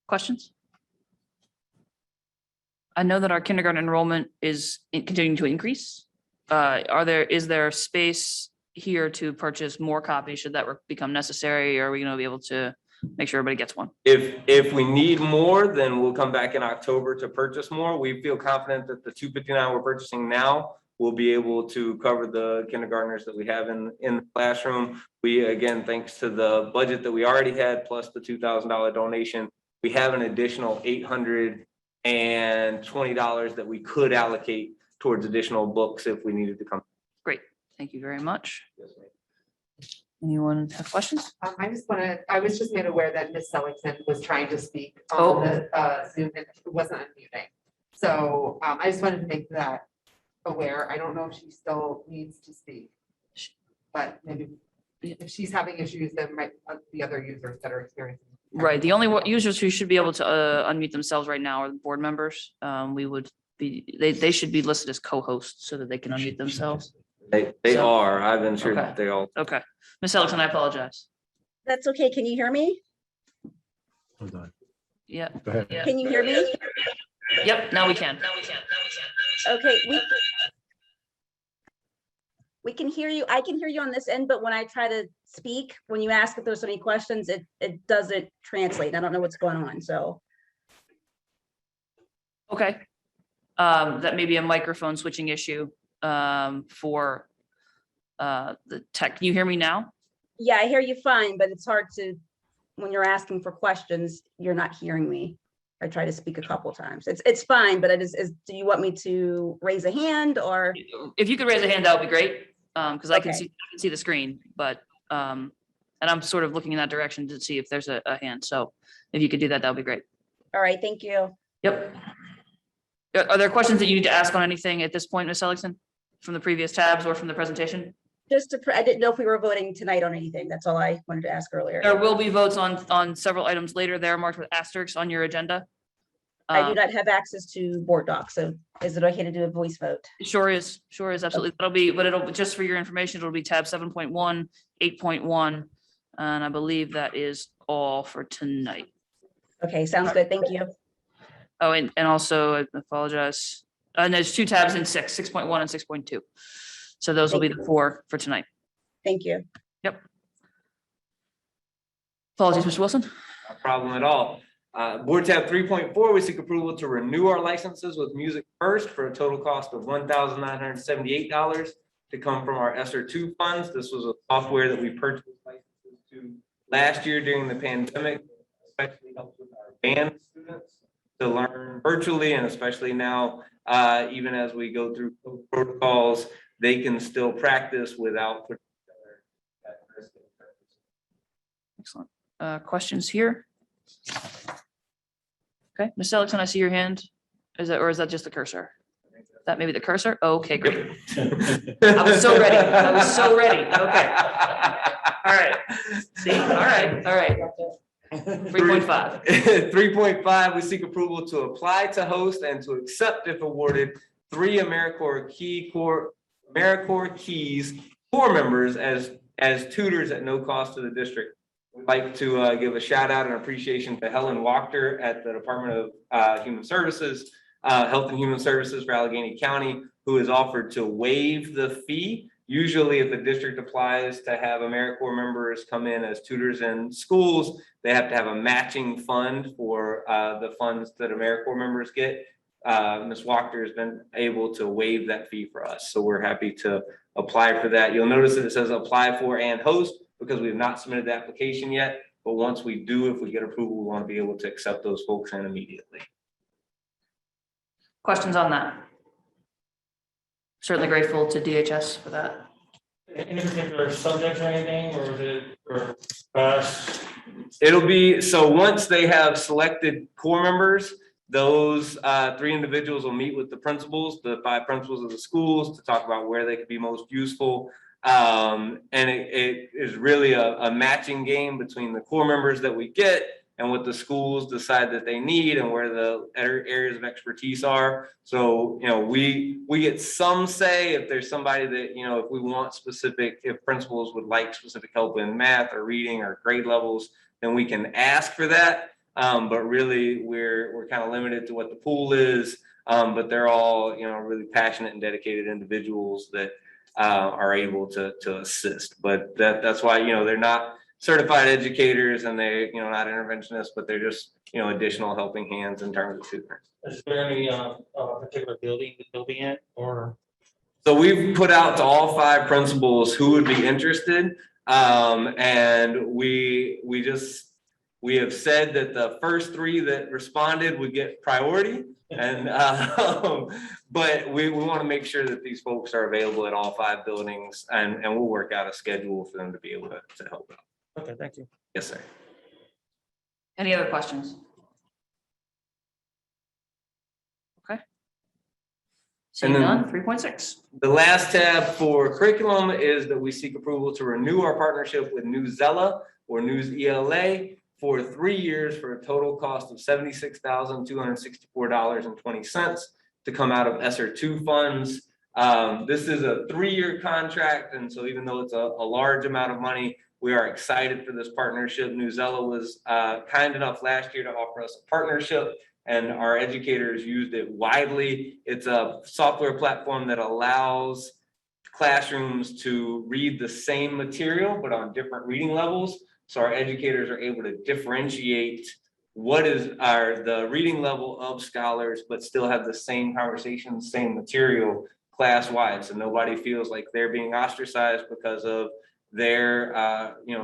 Questions? I know that our kindergarten enrollment is continuing to increase. Is there space here to purchase more copies should that become necessary? Or are we going to be able to make sure everybody gets one? If we need more, then we'll come back in October to purchase more. We feel confident that the 259 we're purchasing now we'll be able to cover the kindergartners that we have in the classroom. We, again, thanks to the budget that we already had, plus the $2,000 donation, we have an additional $820 that we could allocate towards additional books if we needed to come. Great, thank you very much. Anyone have questions? I was just made aware that Ms. Seligson was trying to speak Oh. on the Zoom and it wasn't unmuting. So I just wanted to make that aware. I don't know if she still needs to speak. But maybe if she's having issues, there might be other users that are experiencing. Right, the only users who should be able to unmute themselves right now are the board members. They should be listed as co-hosts so that they can unmute themselves. They So- are, I've ensured Okay. that they all. Okay, Ms. Ellison, I apologize. That's okay. Can you hear me? Hold on. Yeah, Go ahead. Yeah. Can you hear me? yep, now we can. Okay, we can hear you. I can hear you on this end, but when I try to speak, when you ask if there's any questions, it doesn't translate. I don't know what's going on, so. Okay. That may be a microphone switching issue for the tech. Can you hear me now? Yeah, I hear you fine, but it's hard to, when you're asking for questions, you're not hearing me. I try to speak a couple times. It's fine, but do you want me to raise a hand or? If you could raise a hand, that would be great. Because I can Okay. see the screen, but and I'm sort of looking in that direction to see if there's a hand. So if you could do that, that would be great. All right, thank you. Yep. Are there questions that you need to ask on anything at this point, Ms. Seligson, from the previous tabs or from the presentation? I didn't know if we were voting tonight on anything. That's all I wanted to ask earlier. There will be votes on several items later. They're marked with asterisks on your agenda. I do not have access to board docs, so is it okay to do a voice vote? Sure is, absolutely. It'll, just for your information, it'll be tab 7.1, 8.1, and I believe that is all for tonight. Okay, sounds good. Thank you. Oh, and also, I apologize. And there's two tabs in 6.1 and 6.2. So those will be the four for tonight. Thank you. Yep. Apologies, Mr. Wilson. No problem at all. Board tab 3.4, we seek approval to renew our licenses with Music First for a total cost of $1,978 to come from our ESSER 2 funds. This was a software that we purchased licenses to last year during the pandemic, especially helps with our band students to learn virtually, and especially now, even as we go through protocols, they can still practice without putting each other at risk. Excellent. Questions here? Okay, Ms. Seligson, I see your hand. Is that just the cursor? That may be the cursor? Okay, great. I was so ready. Okay. All right. See, all right. 3.5. 3.5, we seek approval to apply to host and to accept, if awarded, 3 AmeriCorps Keys core members as tutors at no cost to the district. We'd like to give a shout out and appreciation to Helen Wachter at the Department of Human Services, Health and Human Services for Allegheny County, who has offered to waive the fee. Usually if a district applies to have AmeriCorps members come in as tutors in schools, they have to have a matching fund for the funds that AmeriCorps members get. Ms. Wachter has been able to waive that fee for us. So we're happy to apply for that. You'll notice that it says apply for and host because we have not submitted the application yet. But once we do, if we get approval, we want to be able to accept those folks in immediately. Questions on that? Certainly grateful to DHS for that. Any particular subjects or anything, or is it for class? It'll be, so once they have selected core members, those 3 individuals will meet with the principals, the 5 principals of the schools, to talk about where they could be most useful. And it is really a matching game between the core members that we get and what the schools decide that they need and where the areas of expertise are. So, we get some say if there's somebody that, if we want specific, if principals would like specific help in math or reading or grade levels, then we can ask for that. But really we're kind of limited to what the pool is. But they're all, really passionate and dedicated individuals that are able to assist. But that's why, they're not certified educators and they, not interventionists, but they're just, additional helping hands in terms of tutoring. Is there any particular building that they'll be in, or? So we've put out to all 5 principals who would be interested. And we have said that the first 3 that responded would get priority. And but we want to make sure that these folks are available at all 5 buildings, and we'll work out a schedule for them to be able to help out. Okay, thank you. Yes, sir. Any other questions? Okay. Seeing And then- none, 3.6. The last tab for curriculum is that we seek approval to renew our partnership with News Zella or News ELA for 3 years for a total cost of $76,264.20 to come out of ESSER 2 funds. This is a 3-year contract, and so even though it's a large amount of money, we are excited for this partnership. News Zella was kind enough last year to offer us a partnership, and our educators used it widely. It's a software platform that allows classrooms to read the same material, but on different reading levels. So our educators are able to differentiate what is the reading level of scholars, but still have the same conversation, same material class-wide. So nobody feels like they're being ostracized because of their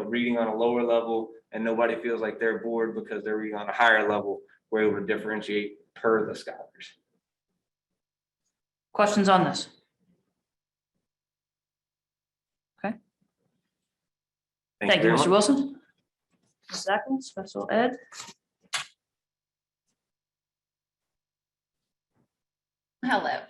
reading on a lower level, and nobody feels like they're bored because they're reading on a higher level. We're able to differentiate per the scholars. Questions on this? Okay. Thank you, very Mr. much. Wilson. Ms. Ackles, special ed. Hello.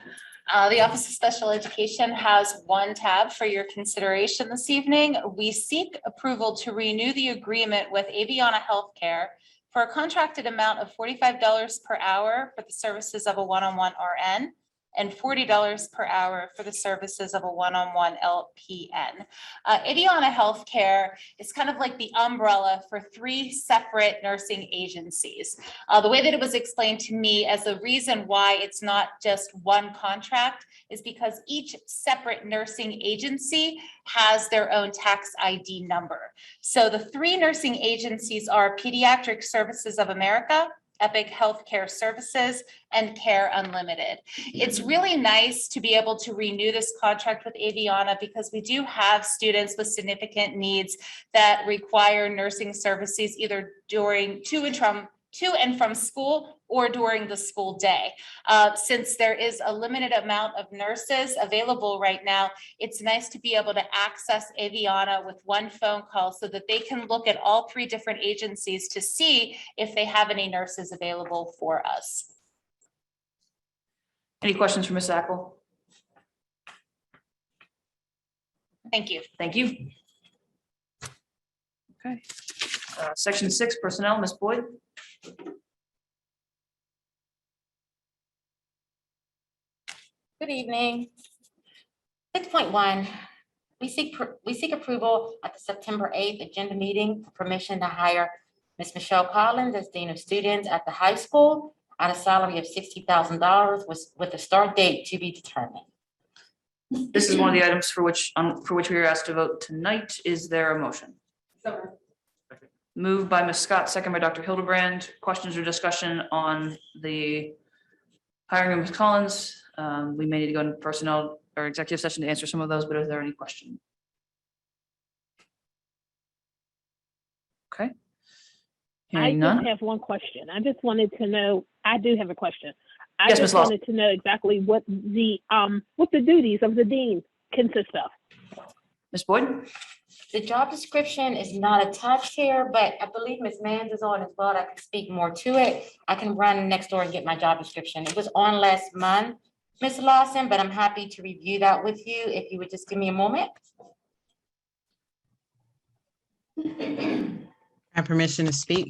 The Office of Special Education has 1 tab for your consideration this evening. We seek approval to renew the agreement with Aviana Healthcare for a contracted amount of $45 per hour for the services of a one-on-one RN and $40 per hour for the services of a one-on-one LPN. Aviana Healthcare is kind of like the umbrella for 3 separate nursing agencies. The way that it was explained to me as the reason why it's not just 1 contract is because each separate nursing agency has their own tax ID number. So the 3 nursing agencies are Pediatric Services of America, Epic Healthcare Services, and Care Unlimited. It's really nice to be able to renew this contract with Aviana because we do have students with significant needs that require nursing services either during to and from school or during the school day. Since there is a limited amount of nurses available right now, it's nice to be able to access Aviana with 1 phone call so that they can look at all 3 different agencies to see if they have any nurses available for us. Any questions for Ms. Ackle? Thank you. Thank you. Okay. Section 6, personnel, Ms. Boyd. Good evening. 6.1, we seek approval at the September 8th agenda meeting for permission to hire Ms. Michelle Collins as Dean of Students at the high school at a salary of $60,000 with a start date to be determined. This is one of the items for which we are asked to vote tonight. Is there a motion? Moved by Ms. Scott, second by Dr. Hildebrand. Questions or discussion on the hiring of Ms. Collins? We may need to go into personnel or executive session to answer some of those, but is there any question? Okay. Hearing none. just have one question. I just wanted to know, I do have a question. I Yes, Ms. just Lawson. wanted to know exactly what the duties of the dean consist of. Ms. Boyd? The job description is not attached here, but I believe Ms. Mans is on as well. I can speak more to it. I can run next door and get my job description. It was on last month, Ms. Lawson, but I'm happy to review that with you if you would just give me a moment. I have permission to speak.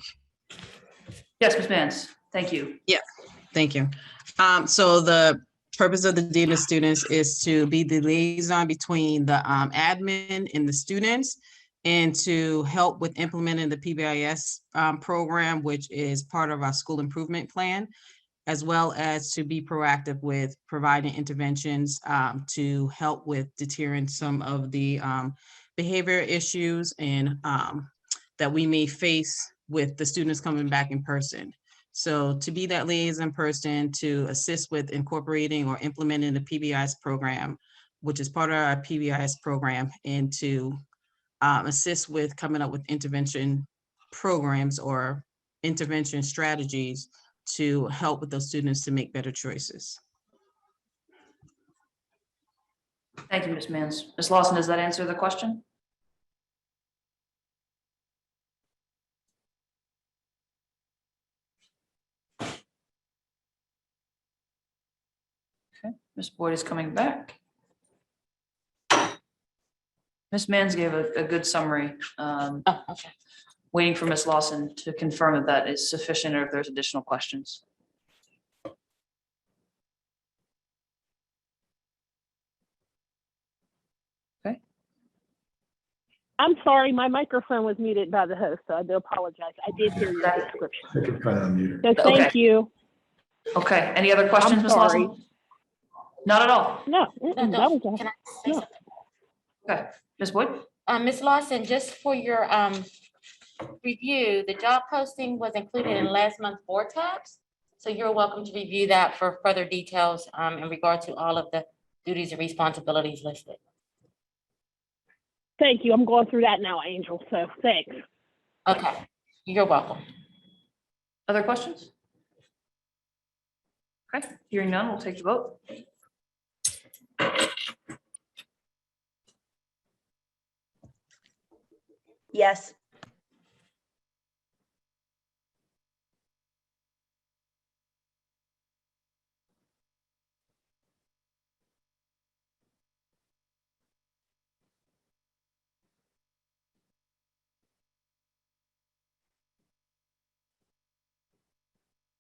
Yes, Ms. Mans. Thank you. Yeah, thank you. So the purpose of the Dean of Students is to be the liaison between the admin and the students and to help with implementing the PBIS program, which is part of our school improvement plan, as well as to be proactive with providing interventions to help with deterring some of the behavior issues and that we may face with the students coming back in person. So to be that liaison person to assist with incorporating or implementing the PBIS program which is part of our PBIS program, and to assist with coming up with intervention programs or intervention strategies to help with those students to make better choices. Thank you, Ms. Mans. Ms. Lawson, does that answer the question? Okay, Ms. Boyd is coming back. Ms. Mans gave a good summary. Okay. Waiting for Ms. Lawson to confirm that that is sufficient or if there's additional questions. Okay. I'm sorry, my microphone was muted by the host, so I do apologize. I did hear your description. I could kind of unmute her. So thank Okay. you. Okay, any other questions, I'm Ms. sorry. Lawson? Not at all. No, No, that was all. can I say No. something? Okay, Ms. Boyd? Ms. Lawson, just for your review, the job posting was included in last month's board tabs. So you're welcome to review that for further details in regard to all of the duties and responsibilities listed. Thank you. I'm going through that now, Angel, so thanks. Okay, you're welcome. Other questions? Okay, hearing none, we'll take the vote. Yes.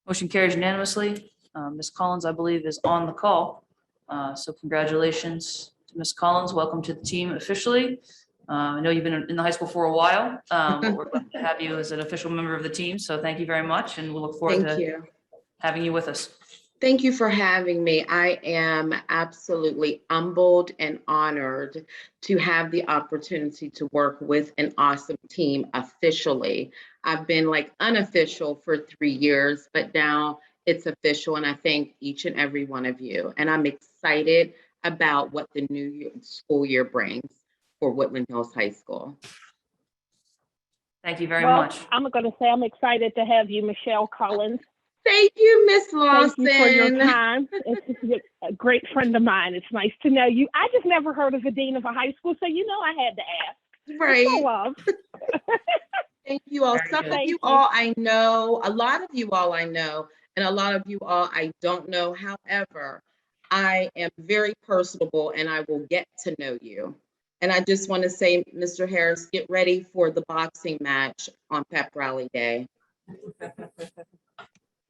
Motion carries unanimously. Ms. Collins, I believe, is on the call. So congratulations to Ms. Collins. Welcome to the team officially. I know you've been in the high school for a while, but we're glad to have you as an official member of the team. So thank you very much, and we'll look forward to having you with us. Thank you for having me. I am absolutely humbled and honored to have the opportunity to work with an awesome team officially. I've been like unofficial for 3 years, but now it's official, and I thank each and every one of you. And I'm excited about what the new school year brings for Woodland Hills High School. Thank you very Well, much. I'm going to say I'm excited to have you, Michelle Collins. Thank you, Miss Lawson. Thank you for your time. It's a great friend of mine. It's nice to know you. I just never heard of a dean of a high school, so you know I had to ask. Right. So love. Thank you all. Some of you all I know, a lot of you all I know, and a lot of you all I don't know. However, I am very personable and I will get to know you. And I just want to say, Mr. Harris, get ready for the boxing match on Pep Rally Day.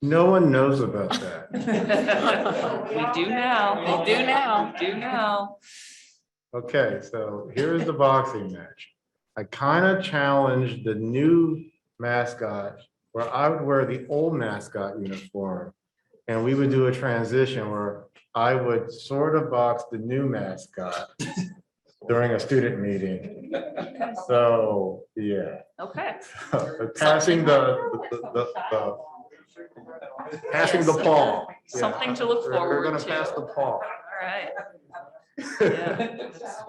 No one knows about that. We do now. We do now. We do now. Okay, so here's the boxing match. I kind of challenged the new mascot where I would wear the old mascot uniform and we would do a transition where I would sort of box the new mascot during a student meeting. So, yeah. Okay. Passing the passing the ball. Something to look We're forward gonna to. pass the ball. All right.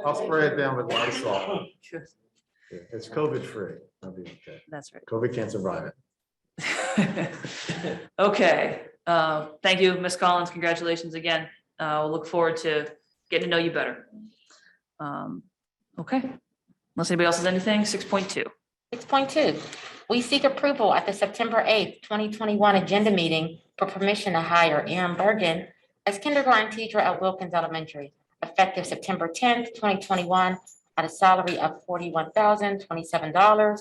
I'll spray it down with Lysol. Yeah, it's COVID free. I'll be okay. That's right. COVID can't survive it. Okay, thank you, Ms. Collins. Congratulations again. We'll look forward to getting to know you better. Okay, unless anybody else has anything, 6.2. 6.2, we seek approval at the September 8th, 2021 agenda meeting for permission to hire Aaron Bergen as kindergarten teacher at Wilkins Elementary, effective September 10th, 2021, at a salary of $41,027,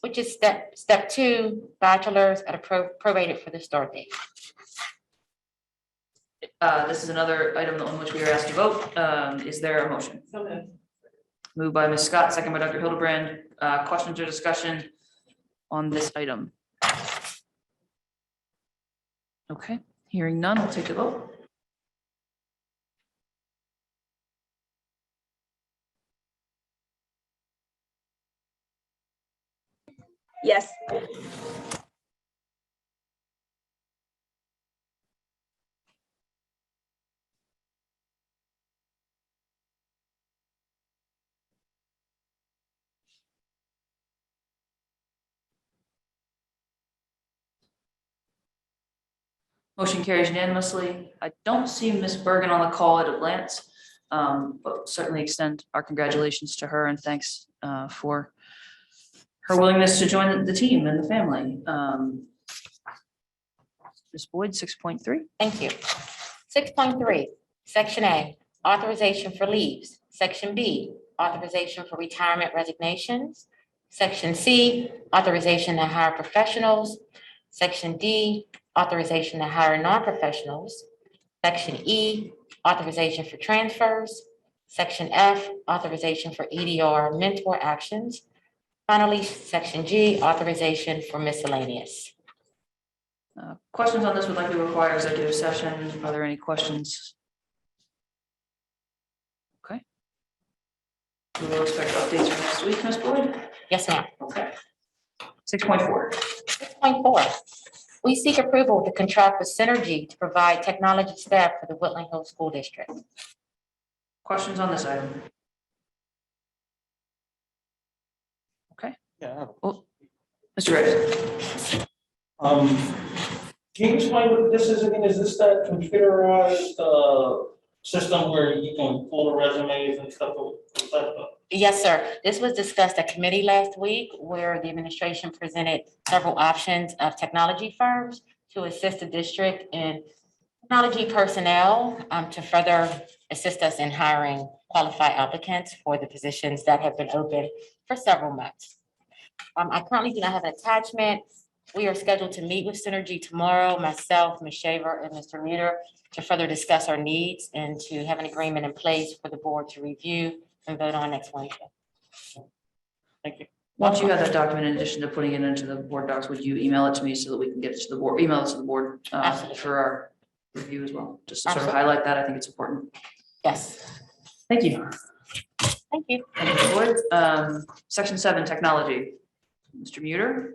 which is step 2, bachelor's at a prorated for the start date. This is another item on which we are asked to vote. Is there a motion? Moved by Ms. Scott, second by Dr. Hildebrand. Questions or discussion on this item? Okay, hearing none, we'll take a vote. Yes. Motion carries unanimously. I don't see Ms. Bergen on the call at a glance, but certainly extend our congratulations to her and thanks for her willingness to join the team and the family. Ms. Boyd, 6.3. Thank you. 6.3, Section A, authorization for leaves. Section B, authorization for retirement resignations. Section C, authorization to hire professionals. Section D, authorization to hire non-professionals. Section E, authorization for transfers. Section F, authorization for EDR mentor actions. Finally, Section G, authorization for miscellaneous. Questions on this would likely require executive session. Are there any questions? Okay. We will expect updates for next week, Ms. Boyd. Yes, ma'am. Okay. 6.4. 6.4, we seek approval to contract with Synergy to provide technology staff for the Woodland Hills School District. Questions on this item? Okay. Yeah. Well, Mr. Reyes. Can you explain what this is again? Is this that computerized system where you can pull the resumes and stuff? Yes, sir. This was discussed at committee last week where the administration presented several options of technology firms to assist the district in technology personnel to further assist us in hiring qualified applicants for the positions that have been open for several months. I currently do not have an attachment. We are scheduled to meet with Synergy tomorrow, myself, Ms. Shaver, and Mr. Meter, to further discuss our needs and to have an agreement in place for the board to review and vote on next Wednesday. Thank you. Once you have that document, in addition to putting it into the board docs, would you email it to me so that we can get it to the board, email it to the board for our review as well? Just to sort of highlight that, I think it's important. Yes. Thank you. Thank you. Thank you, Boyd. Section 7, technology. Mr. Muter.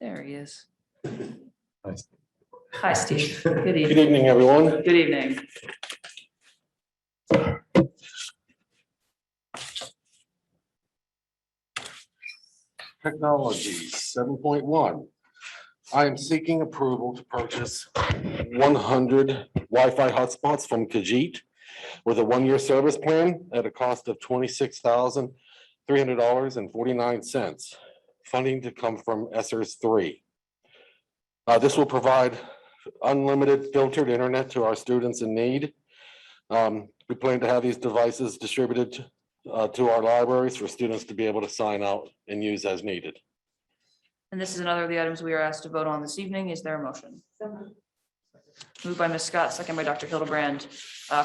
There he is. Hi, Steve. Good evening. Good evening, everyone. Good evening. Technology 7.1. I am seeking approval to purchase 100 Wi-Fi hotspots from Kajit with a one-year service plan at a cost of $26,300.49. Funding to come from ESSER's 3. This will provide unlimited filtered internet to our students in need. We plan to have these devices distributed to our libraries for students to be able to sign out and use as needed. And this is another of the items we are asked to vote on this evening. Is there a motion? Moved by Ms. Scott, second by Dr. Hildebrand.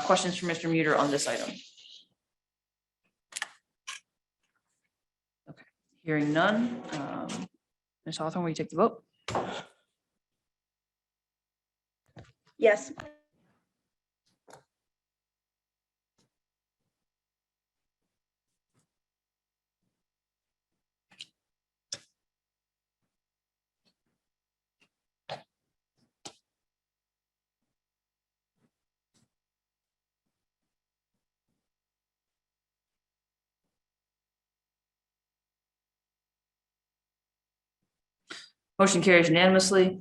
Questions for Mr. Muter on this item? Okay, hearing none. Ms. Hawthorne, will you take the vote? Yes. Motion carries unanimously.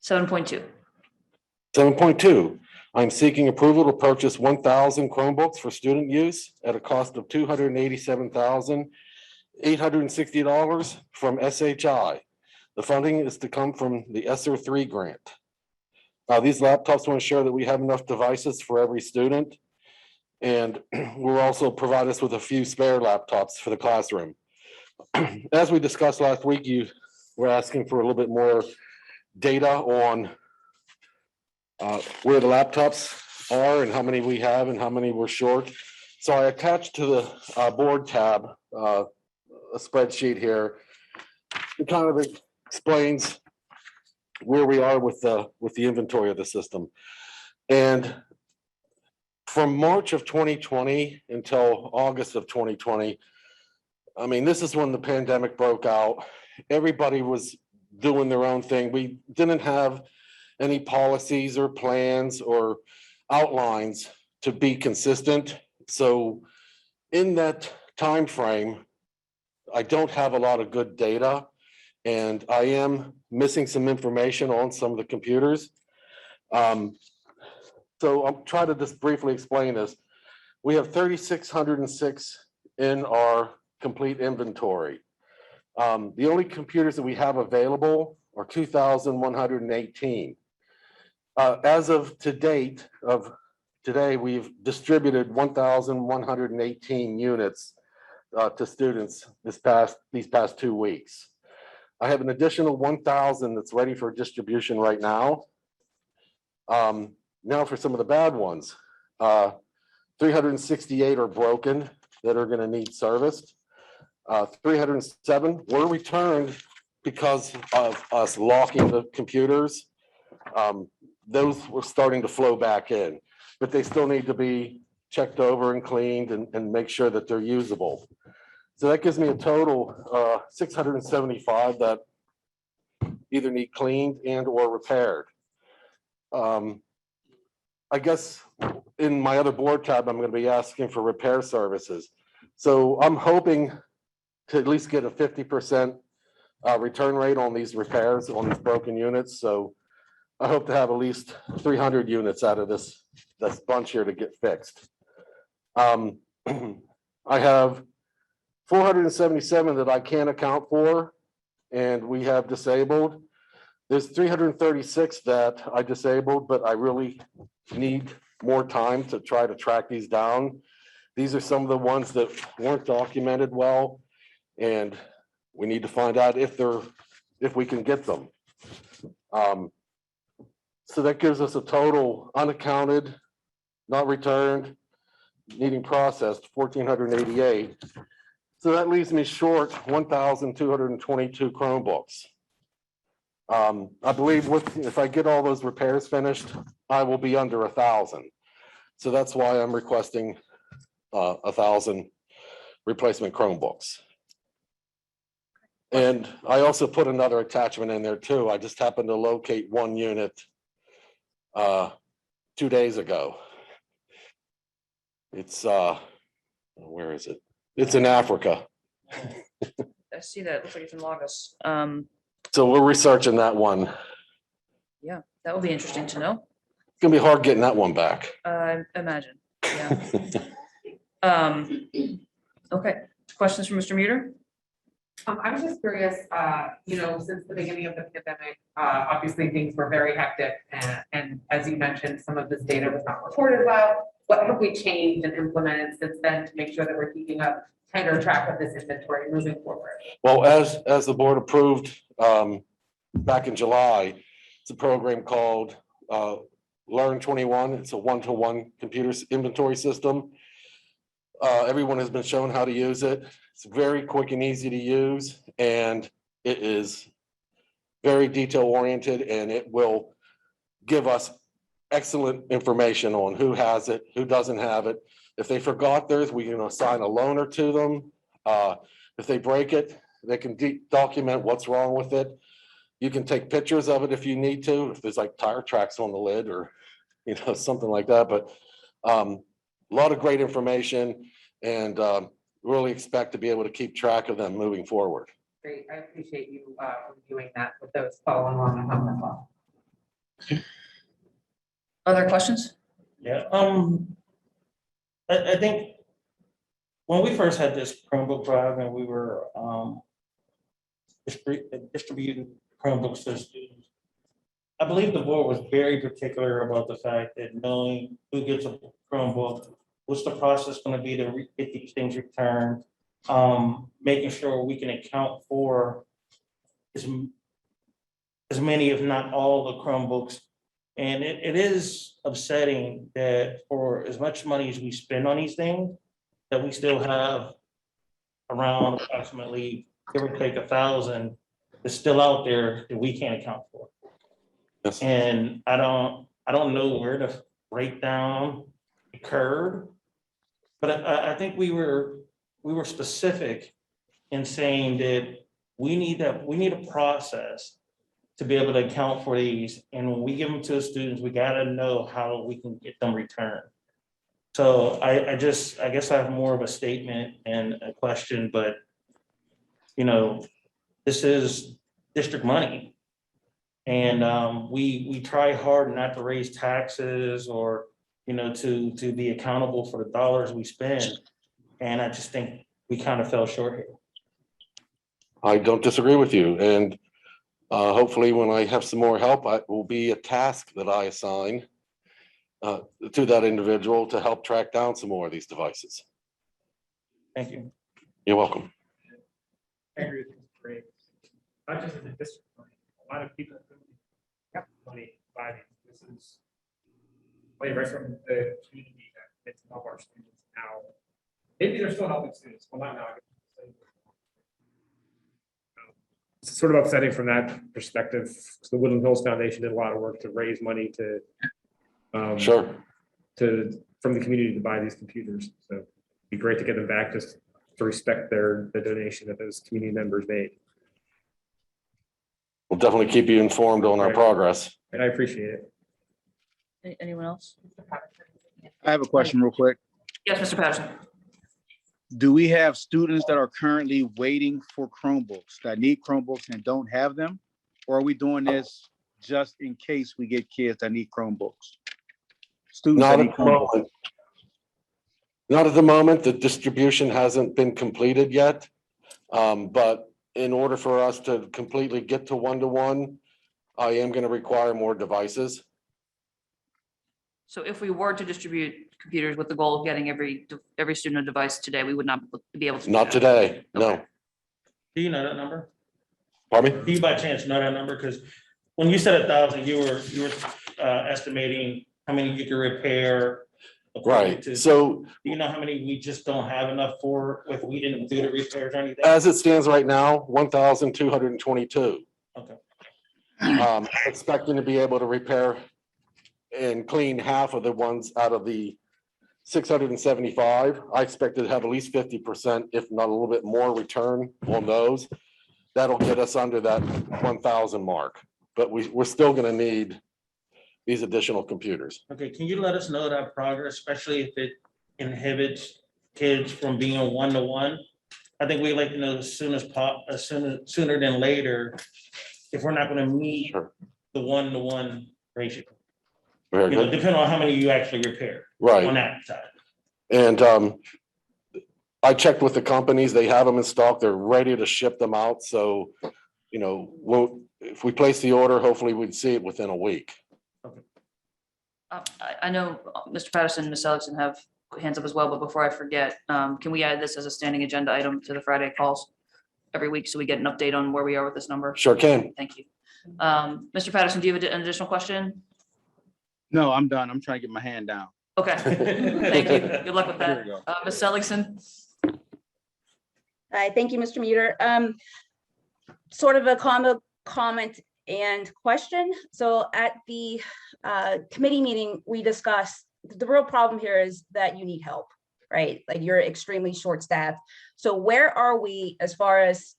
7.2. 7.2, I'm seeking approval to purchase 1,000 Chromebooks for student use at a cost of $287,860 from SHI. The funding is to come from the ESSER 3 grant. These laptops will ensure that we have enough devices for every student, and will also provide us with a few spare laptops for the classroom. As we discussed last week, you were asking for a little bit more data on where the laptops are and how many we have and how many we're short. So I attached to the board tab a spreadsheet here. It kind of explains where we are with the inventory of the system. And from March of 2020 until August of 2020, I mean, this is when the pandemic broke out. Everybody was doing their own thing. We didn't have any policies or plans or outlines to be consistent. So in that time frame, I don't have a lot of good data, and I am missing some information on some of the computers. So I'll try to just briefly explain this. We have 3,606 in our complete inventory. The only computers that we have available are 2,118. As of to date of today, we've distributed 1,118 units to students these past 2 weeks. I have an additional 1,000 that's ready for distribution right now. Now for some of the bad ones. 368 are broken that are going to need serviced. 307 were returned because of us locking the computers. Those were starting to flow back in, but they still need to be checked over and cleaned and make sure that they're usable. So that gives me a total 675 that either need cleaned and or repaired. I guess in my other board tab, I'm going to be asking for repair services. So I'm hoping to at least get a 50% return rate on these repairs on these broken units. So I hope to have at least 300 units out of this bunch here to get fixed. I have 477 that I can't account for and we have disabled. There's 336 that I disabled, but I really need more time to try to track these down. These are some of the ones that weren't documented well, and we need to find out if we can get them. So that gives us a total unaccounted, not returned, needing processed 1,488. So that leaves me short 1,222 Chromebooks. I believe if I get all those repairs finished, I will be under 1,000. So that's why I'm requesting 1,000 replacement Chromebooks. And I also put another attachment in there too. I just happened to locate one unit 2 days ago. It's where is it? It's in Africa. I see that. Looks like it's in Lagos. So we're researching that one. Yeah, that would be interesting to know. It's gonna be hard getting that one back. I imagine, yeah. Okay, questions from Mr. Muter? I was just curious, since the beginning of the pandemic, obviously things were very hectic and as you mentioned, some of this data was not reported well. What have we changed and implemented since then to make sure that we're keeping a tighter track of this inventory moving forward? Well, as the board approved back in July, it's a program called Learn 21. It's a one-to-one computer inventory system. Everyone has been shown how to use it. It's very quick and easy to use, and it is very detail oriented, and it will give us excellent information on who has it, who doesn't have it. If they forgot theirs, we can assign a loaner to them. If they break it, they can document what's wrong with it. You can take pictures of it if you need to, if there's like tire tracks on the lid or something like that. But a lot of great information, and really expect to be able to keep track of them moving forward. Great, I appreciate you reviewing that with those following along at home as well. Other questions? Yeah, I think when we first had this Chromebook drive and we were distributing Chromebooks to students, I believe the board was very particular about the fact that knowing who gets a Chromebook, what's the process going to be to get these things returned, making sure we can account for as many, if not all, the Chromebooks. And it is upsetting that for as much money as we spend on these things, that we still have around approximately, give or take, 1,000 that's still out there that we can't account for. Yes. And I don't know where the breakdown occurred, but I think we were specific in saying that we need a process to be able to account for these. And when we give them to the students, we got to know how we can get them returned. So I guess I have more of a statement and a question, but this is district money. And we try hard not to raise taxes or, to be accountable for the dollars we spend. And I just think we kind of fell short here. I don't disagree with you, and hopefully when I have some more help, it will be a task that I assign to that individual to help track down some more of these devices. Thank you. You're welcome. I agree with you, great. Not just in the district, a lot of people have money by this is way right from the community that it's help our students now. Maybe they're still helping students, well, not now. It's sort of upsetting from that perspective. The Woodland Hills Foundation did a lot of work to raise money to from the community to buy these computers. So it'd be great to get them back just to respect the donation that those community members made. We'll definitely keep you informed on our progress. And I appreciate it. Anyone else? I have a question real quick. Yes, Mr. Patterson. Do we have students that are currently waiting for Chromebooks, that need Chromebooks and don't have them? Or are we doing this just in case we get kids that need Chromebooks? Students Not that need at the moment. Not at the moment. The distribution hasn't been completed yet. But in order for us to completely get to one-to-one, I am going to require more devices. So if we were to distribute computers with the goal of getting every student a device today, we would not be able to. Not today, no. Do you know that number? Pardon me? Do you by chance know that number? Because when you said 1,000, you were estimating how many you could repair. Right, Do so you know how many we just don't have enough for if we didn't do the repairs or anything? as it stands right now, 1,222. Okay. Expecting to be able to repair and clean half of the ones out of the 675. I expect to have at least 50%, if not a little bit more return on those. That'll get us under that 1,000 mark, but we're still gonna need these additional computers. Okay, can you let us know that progress, especially if it inhibits kids from being a one-to-one? I think we'd like to know sooner than later, if we're not gonna meet the one-to-one ratio. Very good. Depending on how many you actually repair. Right. On that side. And I checked with the companies, they have them in stock, they're ready to ship them out, so, if we place the order, hopefully we'd see it within a week. I know Mr. Patterson and Ms. Ellison have hands up as well, but before I forget, can we add this as a standing agenda item to the Friday calls every week so we get an update on where we are with this number? Sure can. Thank you. Mr. Patterson, do you have an additional question? No, I'm done. I'm trying to get my hand down. Okay, thank you. Good luck with There that. we go. Ms. Ellison? Hi, thank you, Mr. Muter. Sort of a comment and question. So at the committee meeting, we discussed the real problem here is that you need help, right? Like you're extremely short-staffed. So where are we as far as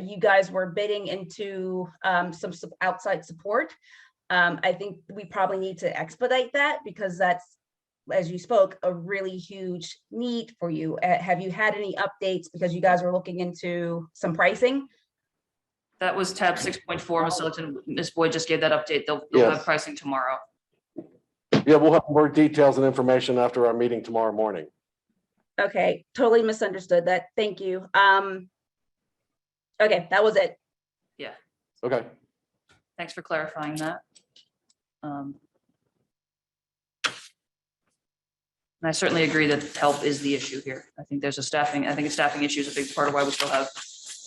you guys were bidding into some outside support? I think we probably need to expedite that because that's, as you spoke, a really huge need for you. Have you had any updates because you guys were looking into some pricing? That was tab 6.4, Ms. Ellison. Ms. Boyd just gave that update. They'll Yes. have pricing tomorrow. Yeah, we'll have more details and information after our meeting tomorrow morning. Okay, totally misunderstood that. Thank you. Okay, that was it. Yeah, Okay. thanks for clarifying that. And I certainly agree that help is the issue here. I think a staffing issue is a big part of why we still have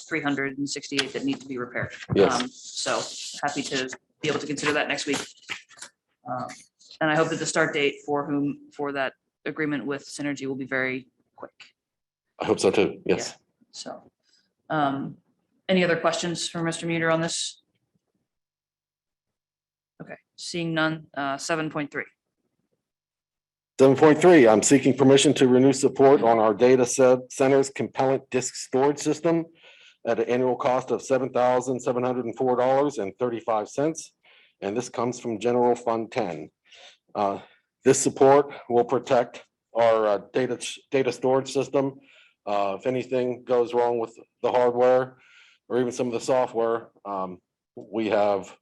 368 that need to be repaired. Yes. So happy to be able to consider that next week. And I hope that the start date for that agreement with Synergy will be very quick. I hope so too, yes. So, any other questions for Mr. Muter on this? Okay, seeing none, 7.3. 7.3, I'm seeking permission to renew support on our data center's compellent disk storage system at an annual cost of $7,704.35. And this comes from General Fund 10. This support will protect our data storage system. If anything goes wrong with the hardware or even some of the software, we have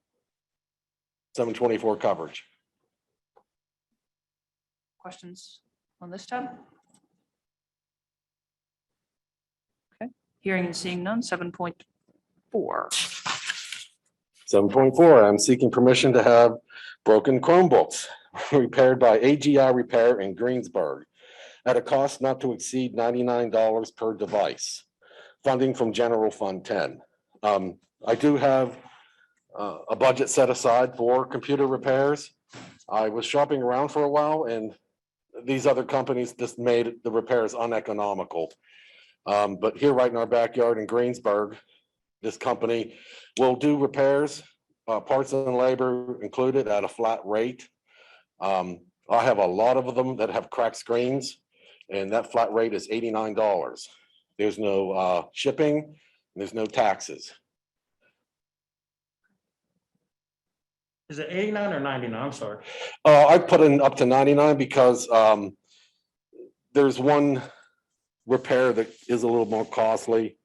7/24 coverage. Questions on this tab? Okay, hearing and seeing none, 7.4. 7.4, I'm seeking permission to have broken Chromebooks repaired by AGI Repair in Greensburg at a cost not to exceed $99 per device. Funding from General Fund 10. I do have a budget set aside for computer repairs. I was shopping around for a while and these other companies just made the repairs uneconomical. But here right in our backyard in Greensburg, this company will do repairs, parts and labor included at a flat rate. I have a lot of them that have cracked screens and that flat rate is $89. There's no shipping, there's no taxes. Is it 89 or 99? I'm sorry. I put in up to 99 because there's one repair that is a little more costly.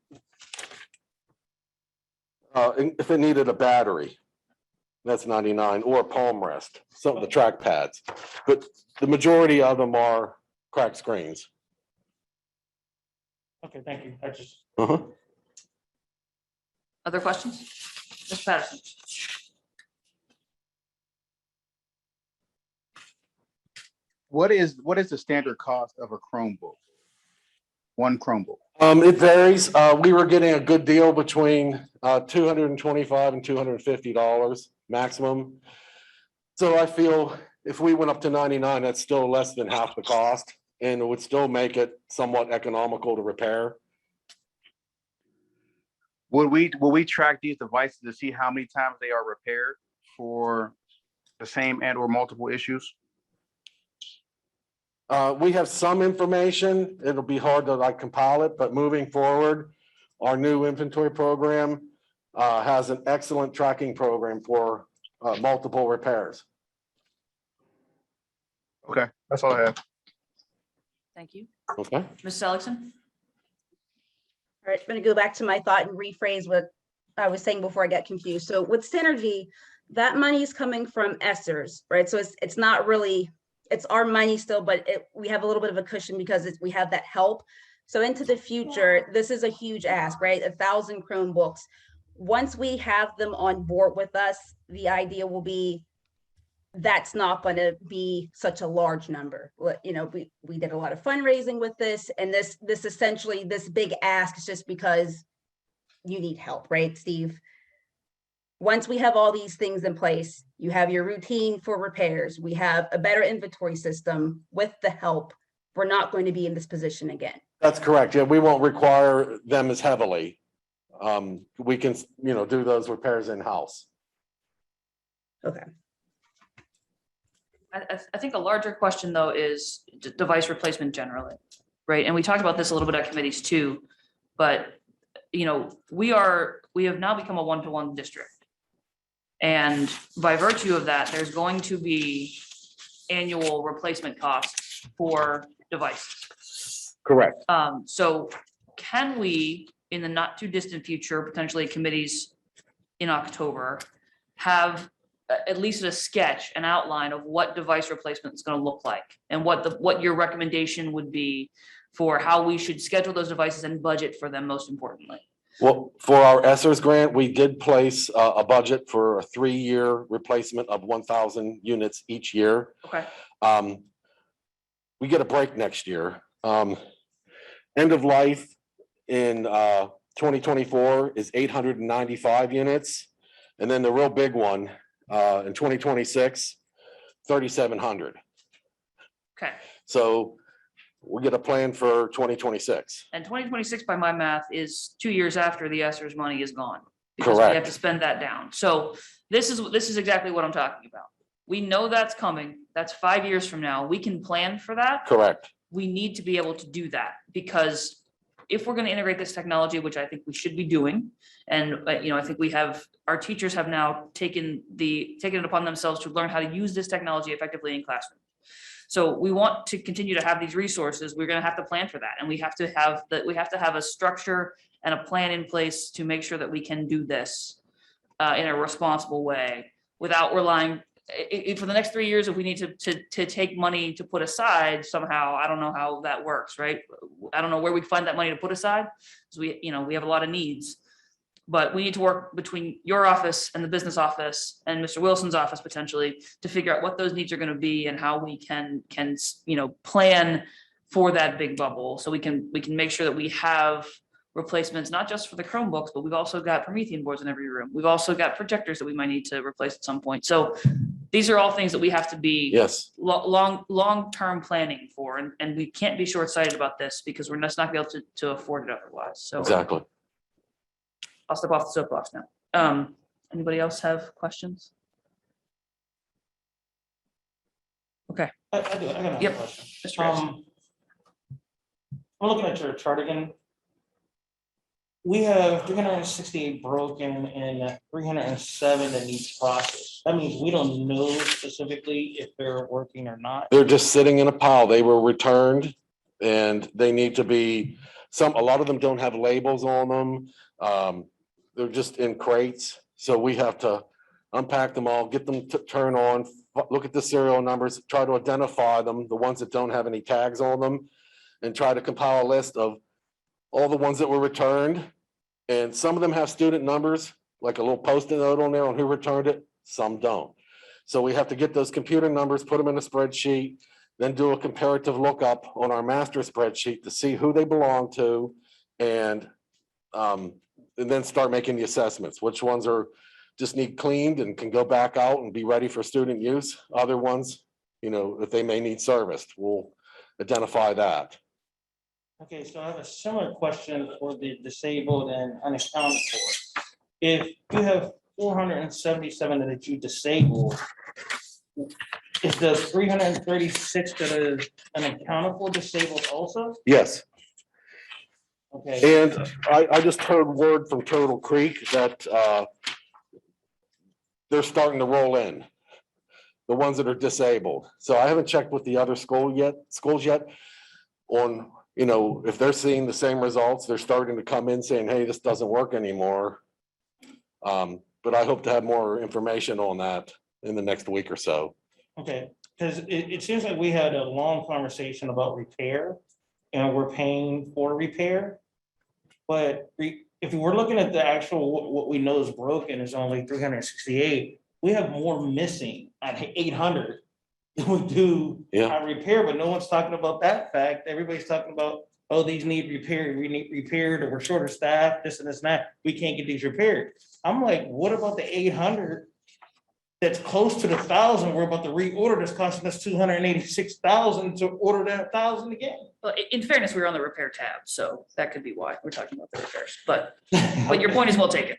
If it needed a battery, that's 99, or a palm rest, some of the track pads. But the majority of them are cracked screens. Okay, thank you. I just. Other questions? Ms. Patterson? What is the standard cost of a Chromebook? One Chromebook. It varies. We were getting a good deal between $225 and $250 maximum. So I feel if we went up to 99, that's still less than half the cost and it would still make it somewhat economical to repair. Will we track these devices to see how many times they are repaired for the same and or multiple issues? We have some information. It'll be hard to compile it, but moving forward, our new inventory program has an excellent tracking program for multiple repairs. Okay, that's all I have. Thank you. Okay. Ms. Seligson? All right, I'm gonna go back to my thought and rephrase what I was saying before I got confused. So with Synergy, that money is coming from ESSERS, right? So it's not really, it's our money still, but we have a little bit of a cushion because we have that help. So into the future, this is a huge ask, right? 1,000 Chromebooks. Once we have them on board with us, the idea will be that's not going to be such a large number. You know, we did a lot of fundraising with this, and this essentially, this big ask is just because you need help, right, Steve? Once we have all these things in place, you have your routine for repairs, we have a better inventory system with the help, we're not going to be in this position again. That's correct. Yeah, we won't require them as heavily. We can, do those repairs in-house. Okay. I think a larger question though is device replacement generally, right? And we talked about this a little bit at committees too, but we have now become a one-to-one district. And by virtue of that, there's going to be annual replacement costs for devices. Correct. So can we, in the not too distant future, potentially committees in October, have at least a sketch, an outline of what device replacement is going to look like and what your recommendation would be for how we should schedule those devices and budget for them, most importantly? Well, for our ESSERS grant, we did place a budget for a 3-year replacement of 1,000 units each year. Okay. We get a break next year. End of life in 2024 is 895 units. And then the real big one in 2026, 3,700. Okay. So we get a plan for 2026. And 2026, by my math, is 2 years after the ESSERS money is gone. Because Correct. we have to spend that down. So this is exactly what I'm talking about. We know that's coming. That's 5 years from now. We can plan for that. Correct. We need to be able to do that because if we're going to integrate this technology, which I think we should be doing, and I think our teachers have now taken it upon themselves to learn how to use this technology effectively in classroom. So we want to continue to have these resources. We're gonna have to plan for that. And we have to have a structure and a plan in place to make sure that we can do this in a responsible way without relying, for the next 3 years, if we need to take money to put aside somehow, I don't know how that works, right? I don't know where we'd find that money to put aside, because we have a lot of needs. But we need to work between your office and the business office and Mr. Wilson's office potentially to figure out what those needs are going to be and how we can plan for that big bubble. So we can make sure that we have replacements, not just for the Chromebooks, but we've also got Promethean boards in every room. We've also got projectors that we might need to replace at some point. So these are all things that we have to be long-term planning for, and we can't be short-sighted about this because we're just not gonna be able to afford it otherwise. So Exactly. I'll step off the soapbox now. Anybody else have questions? Okay. I do. I got another Yep. question. Mr. Reyes. I'm looking at your chart again. We have 368 broken and 307 that needs processed. That means we don't know specifically if they're working or not. They're just sitting in a pile. They were returned and they need to be, a lot of them don't have labels on them. They're just in crates. So we have to unpack them all, get them to turn on, look at the serial numbers, try to identify them, the ones that don't have any tags on them, and try to compile a list of all the ones that were returned. And some of them have student numbers, like a little post-it note on there on who returned it, some don't. So we have to get those computer numbers, put them in a spreadsheet, then do a comparative lookup on our master spreadsheet to see who they belong to, and then start making the assessments. Which ones just need cleaned and can go back out and be ready for student use. Other ones, if they may need serviced, we'll identify that. Okay, so I have a similar question for the disabled and unaccounted for. If you have 477 that you disabled, is the 336 that is unaccounted for disabled also? Yes. Okay. And I just heard word from Turtle Creek that they're starting to roll in, the ones that are disabled. So I haven't checked with the other schools yet on, if they're seeing the same results. They're starting to come in saying, hey, this doesn't work anymore. But I hope to have more information on that in the next week or so. Okay, because it seems like we had a long conversation about repair and we're paying for repair. But if we're looking at the actual, what we know is broken is only 368, we have more missing at 800 than we do on repair, but no one's talking about that fact. Everybody's talking about, oh, these need repaired, we need repaired, or we're short of staff, this and this and that. We can't get these repaired. I'm like, what about the 800 that's close to the 1,000? We're about to reorder that's costing us 286,000 to order that 1,000 again. Well, in fairness, we were on the repair tab, so that could be why we're talking about the repairs, but your point is well taken.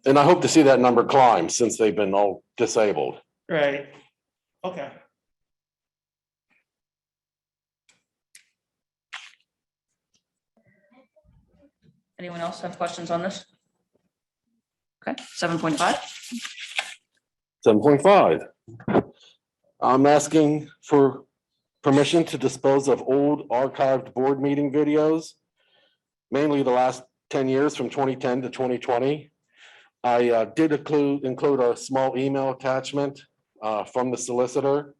And I hope to see that number climb since they've been all disabled. Right, okay. Anyone else have questions on this? Okay, 7.5. 7.5. I'm asking for permission to dispose of old archived board meeting videos, mainly the last 10 years from 2010 to 2020. I did include a small email attachment from the solicitor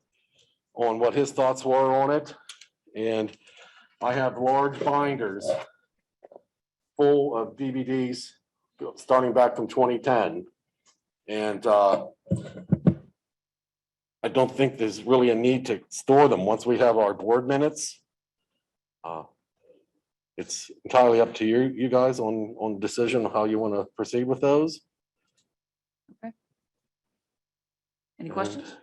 on what his thoughts were on it. And I have large binders full of DVDs starting back from 2010. And I don't think there's really a need to store them once we have our board minutes. It's entirely up to you guys on decision of how you want to proceed with those. Okay. Any questions?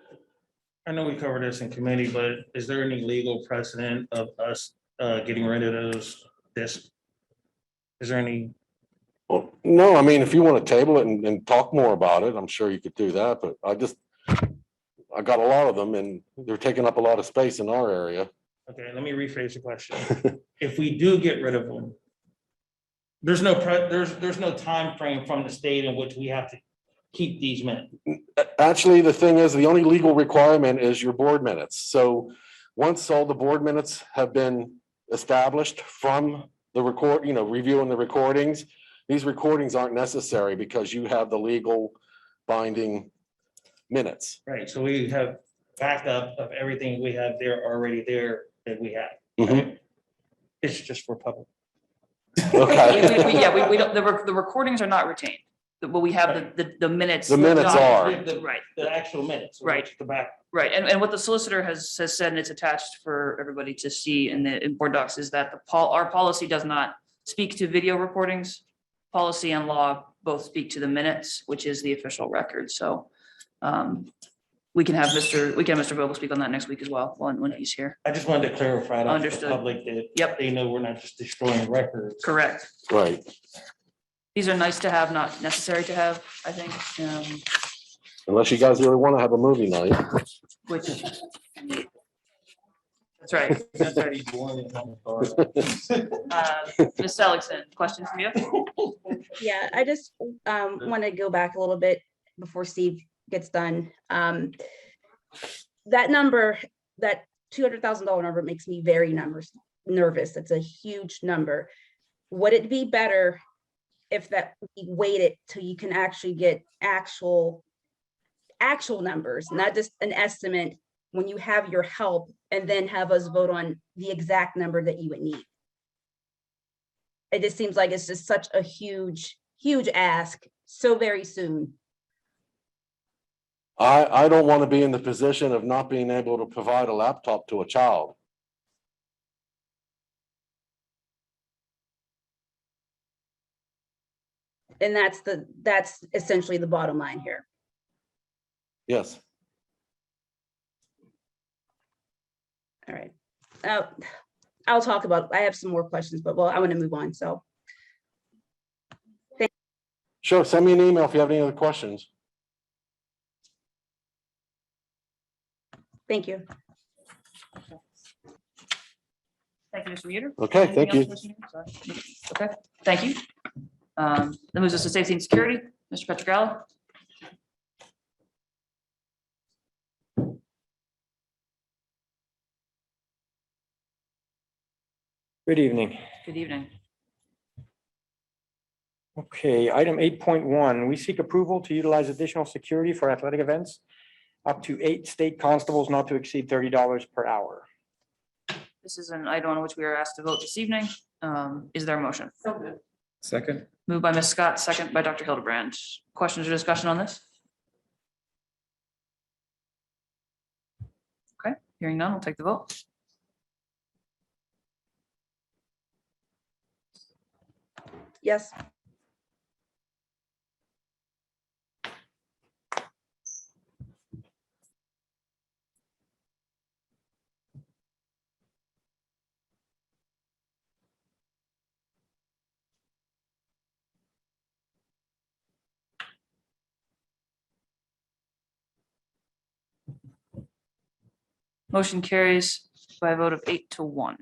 I know we covered this in committee, but is there any legal precedent of us getting rid of those discs? Is there any? Well, no, I mean, if you want to table it and talk more about it, I'm sure you could do that, but I got a lot of them and they're taking up a lot of space in our area. Okay, let me rephrase the question. If we do get rid of them, there's no time frame from the state in which we have to keep these minutes. Actually, the thing is, the only legal requirement is your board minutes. So Once all the board minutes have been established from the reviewing the recordings, these recordings aren't necessary because you have the legal binding minutes. Right, so we have backup of everything we have there already there that we have. Mhm. It's just for public. Okay. Yeah, we don't, the recordings are not retained, but we have the minutes. The minutes are. Right. The actual minutes. Right. The back. Right, and what the solicitor has said, and it's attached for everybody to see in board docs, is that our policy does not speak to video recordings. Policy and law both speak to the minutes, which is the official record, so we can have Mr. Vogel speak on that next week as well, when he's here. I just wanted to clarify that for the Understood. public that Yep. they know we're not just destroying records. Correct. Right. These are nice to have, not necessary to have, I think, Unless you guys really want to have a movie night. which. That's right, that's right. Ms. Seligson, question from you? Yeah, I just want to go back a little bit before Steve gets done. That number, that $200,000 number makes me very nervous. It's a huge number. Would it be better if that we waited till you can actually get actual numbers, not just an estimate, when you have your help, and then have us vote on the exact number that you would need? It just seems like it's just such a huge ask so very soon. I don't want to be in the position of not being able to provide a laptop to a child. And that's essentially the bottom line here. Yes. All right. I'll talk about, I have some more questions, but I want to move on, so. Sure, send me an email if you have any other questions. Thank you. Thank you, Mr. Muter. Okay, thank you. Anything else, Mr. Muter? Sorry. Okay, thank you. That moves us to safety and security, Mr. Petrogallo. Good evening. Good evening. Okay, item 8.1, we seek approval to utilize additional security for athletic events, up to 8 state constables not to exceed $30 per hour. This is an item on which we are asked to vote this evening. Is there a motion? Second. Moved by Ms. Scott, second by Dr. Hildebrand. Questions or discussion on this? Okay, hearing none, we'll take the vote. Yes. Motion carries by a vote of 8-1.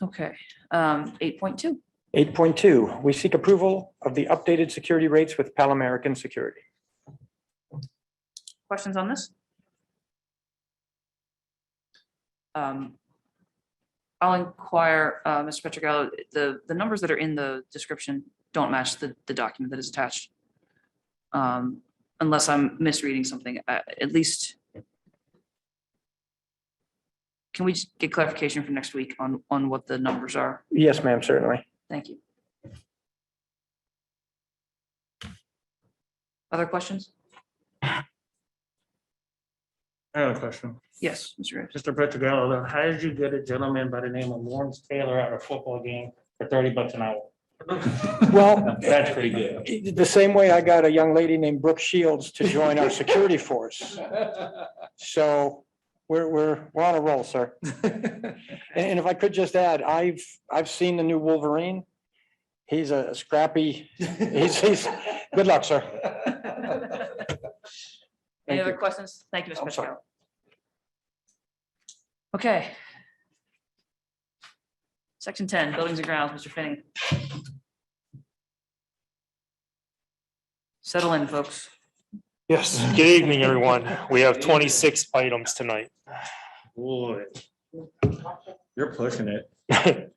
Okay, 8.2. 8.2, we seek approval of the updated security rates with Pal American Security. Questions on this? I'll inquire, Mr. Petrogallo, the numbers that are in the description don't match the document that is attached. Unless I'm misreading something, at least. Can we just get clarification for next week on what the numbers are? Yes, ma'am, certainly. Thank you. Other questions? I have a question. Yes, Mr. Graves. Mr. Petrogallo, how did you get a gentleman by the name of Lawrence Taylor at a football game for $30 an hour? Well, That's pretty good. the same way I got a young lady named Brooke Shields to join our security force. So we're on a roll, sir. And if I could just add, I've seen the new Wolverine. He's a scrappy, he's good luck, sir. Any other questions? Thank you, Mr. Petrogallo. Okay. Section 10, buildings and grounds, Mr. Finney. Settle in, folks. Yes, good evening, everyone. We have 26 items tonight. Boy, you're pushing it. Is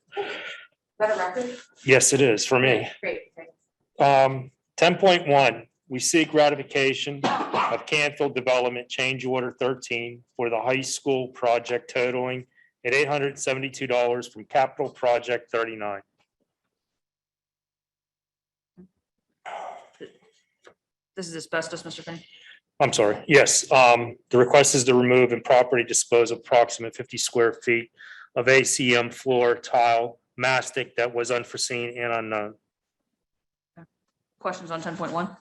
that a record? Yes, it is for me. Great, thanks. 10.1, we seek ratification of Canfield Development Change Order 13 for the high school project totaling at $872 from Capital Project 39. This is asbestos, Mr. Payne. I'm sorry, yes, the request is to remove and properly dispose of approximate 50 square feet of ACM floor tile mastic that was unforeseen and unknown. Questions on 10.1?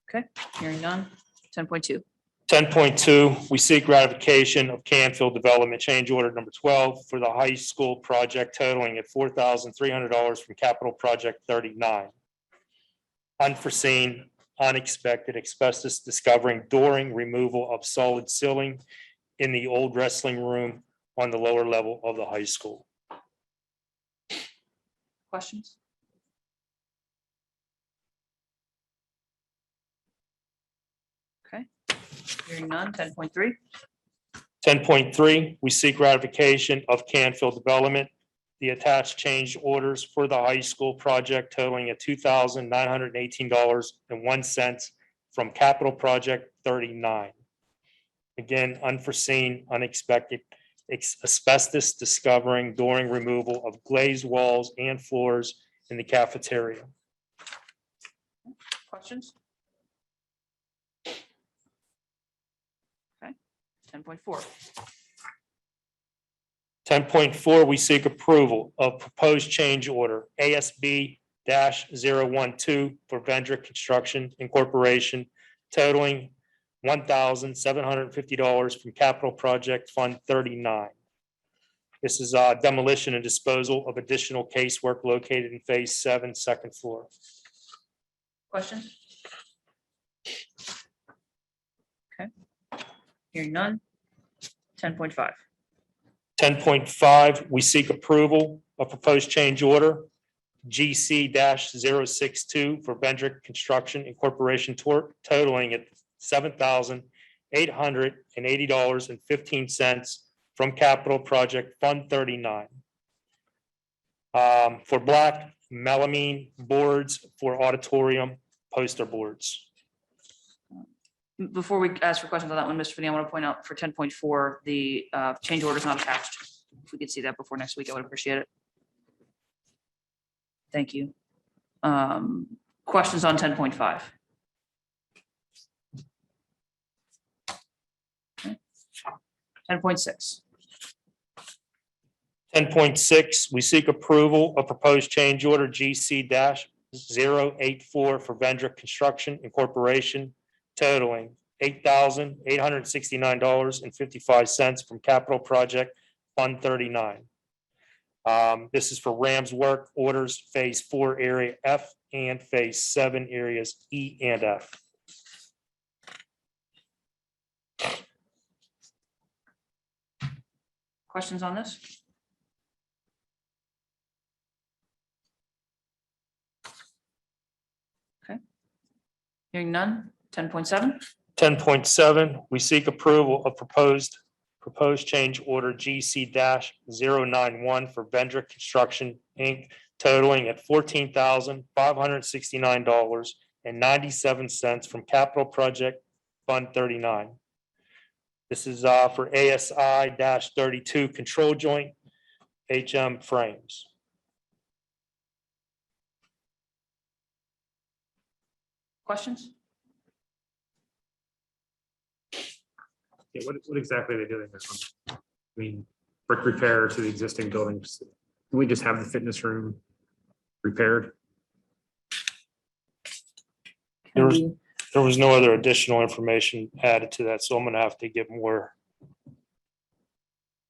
Okay, hearing none. 10.2. 10.2, we seek ratification of Canfield Development Change Order number 12 for the high school project totaling at $4,300 from Capital Project 39. Unforeseen, unexpected asbestos discovering during removal of solid ceiling in the old wrestling room on the lower level of the high school. Questions? Okay, hearing none. 10.3. 10.3, we seek ratification of Canfield Development, the attached change orders for the high school project totaling at $2,918.01 from Capital Project 39. Again, unforeseen, unexpected asbestos discovering during removal of glazed walls and floors in the cafeteria. Questions? Okay, 10.4. 10.4, we seek approval of proposed change order ASB-012 for Vendrick Construction Incorporation totaling $1,750 from Capital Project Fund 39. This is demolition and disposal of additional casework located in Phase 7, second floor. Questions? Okay, hearing none. 10.5. 10.5, we seek approval of proposed change order GC-062 for Vendrick Construction Incorporation totaling at $7,880.15 from Capital Project Fund 39. For black melamine boards for auditorium poster boards. Before we ask for questions on that one, Mr. Finney, I want to point out for 10.4, the change order is not attached. If we could see that before next week, I would appreciate it. Thank you. Questions on 10.5? Okay. 10.6. 10.6, we seek approval of proposed change order GC-084 for Vendrick Construction Incorporation totaling $8,869.55 from Capital Project Fund 39. This is for Rams work orders, Phase 4 area F and Phase 7 areas E and F. Questions on this? Okay. Hearing none. 10.7. 10.7, we seek approval of proposed change order GC-091 for Vendrick Construction, Inc., totaling at $14,569.97 from Capital Project Fund 39. This is for ASI-32 control joint HM frames. Questions? Yeah, what exactly are they doing this one? I mean, brick repair to the existing buildings. Can we just have the fitness room repaired? There was no other additional information added to that, so I'm gonna have to get more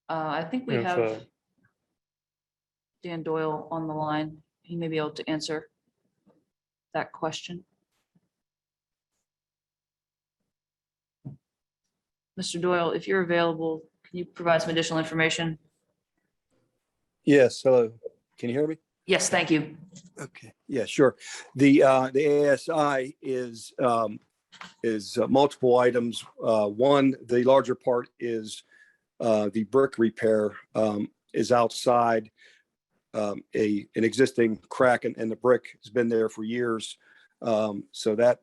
I think we info. have Dan Doyle on the line. He may be able to answer that question. Mr. Doyle, if you're available, can you provide some additional information? Yes, hello. Can you hear me? Yes, thank you. Okay, yeah, sure. The ASI is multiple items. One, the larger part is the brick repair is outside an existing crack in the brick has been there for years. So that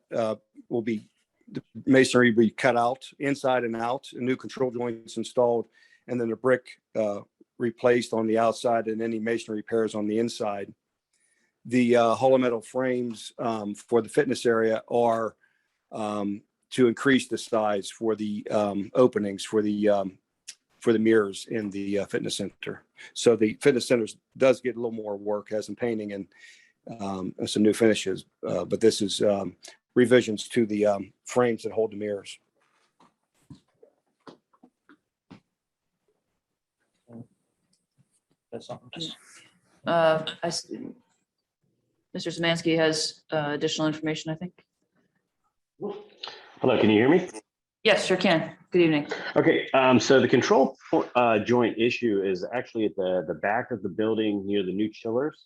will be, the masonry will be cut out inside and out, new control joints installed, and then the brick replaced on the outside and any masonry repairs on the inside. The hollow metal frames for the fitness area are to increase the size for the openings for the mirrors in the fitness center. So the fitness center does get a little more work, has some painting and some new finishes, but this is revisions to the frames that hold the mirrors. That's something. Mr. Szymanski has additional information, I think. Hello, can you hear me? Yes, sure can. Good evening. Okay, so the control joint issue is actually at the back of the building near the new chillers,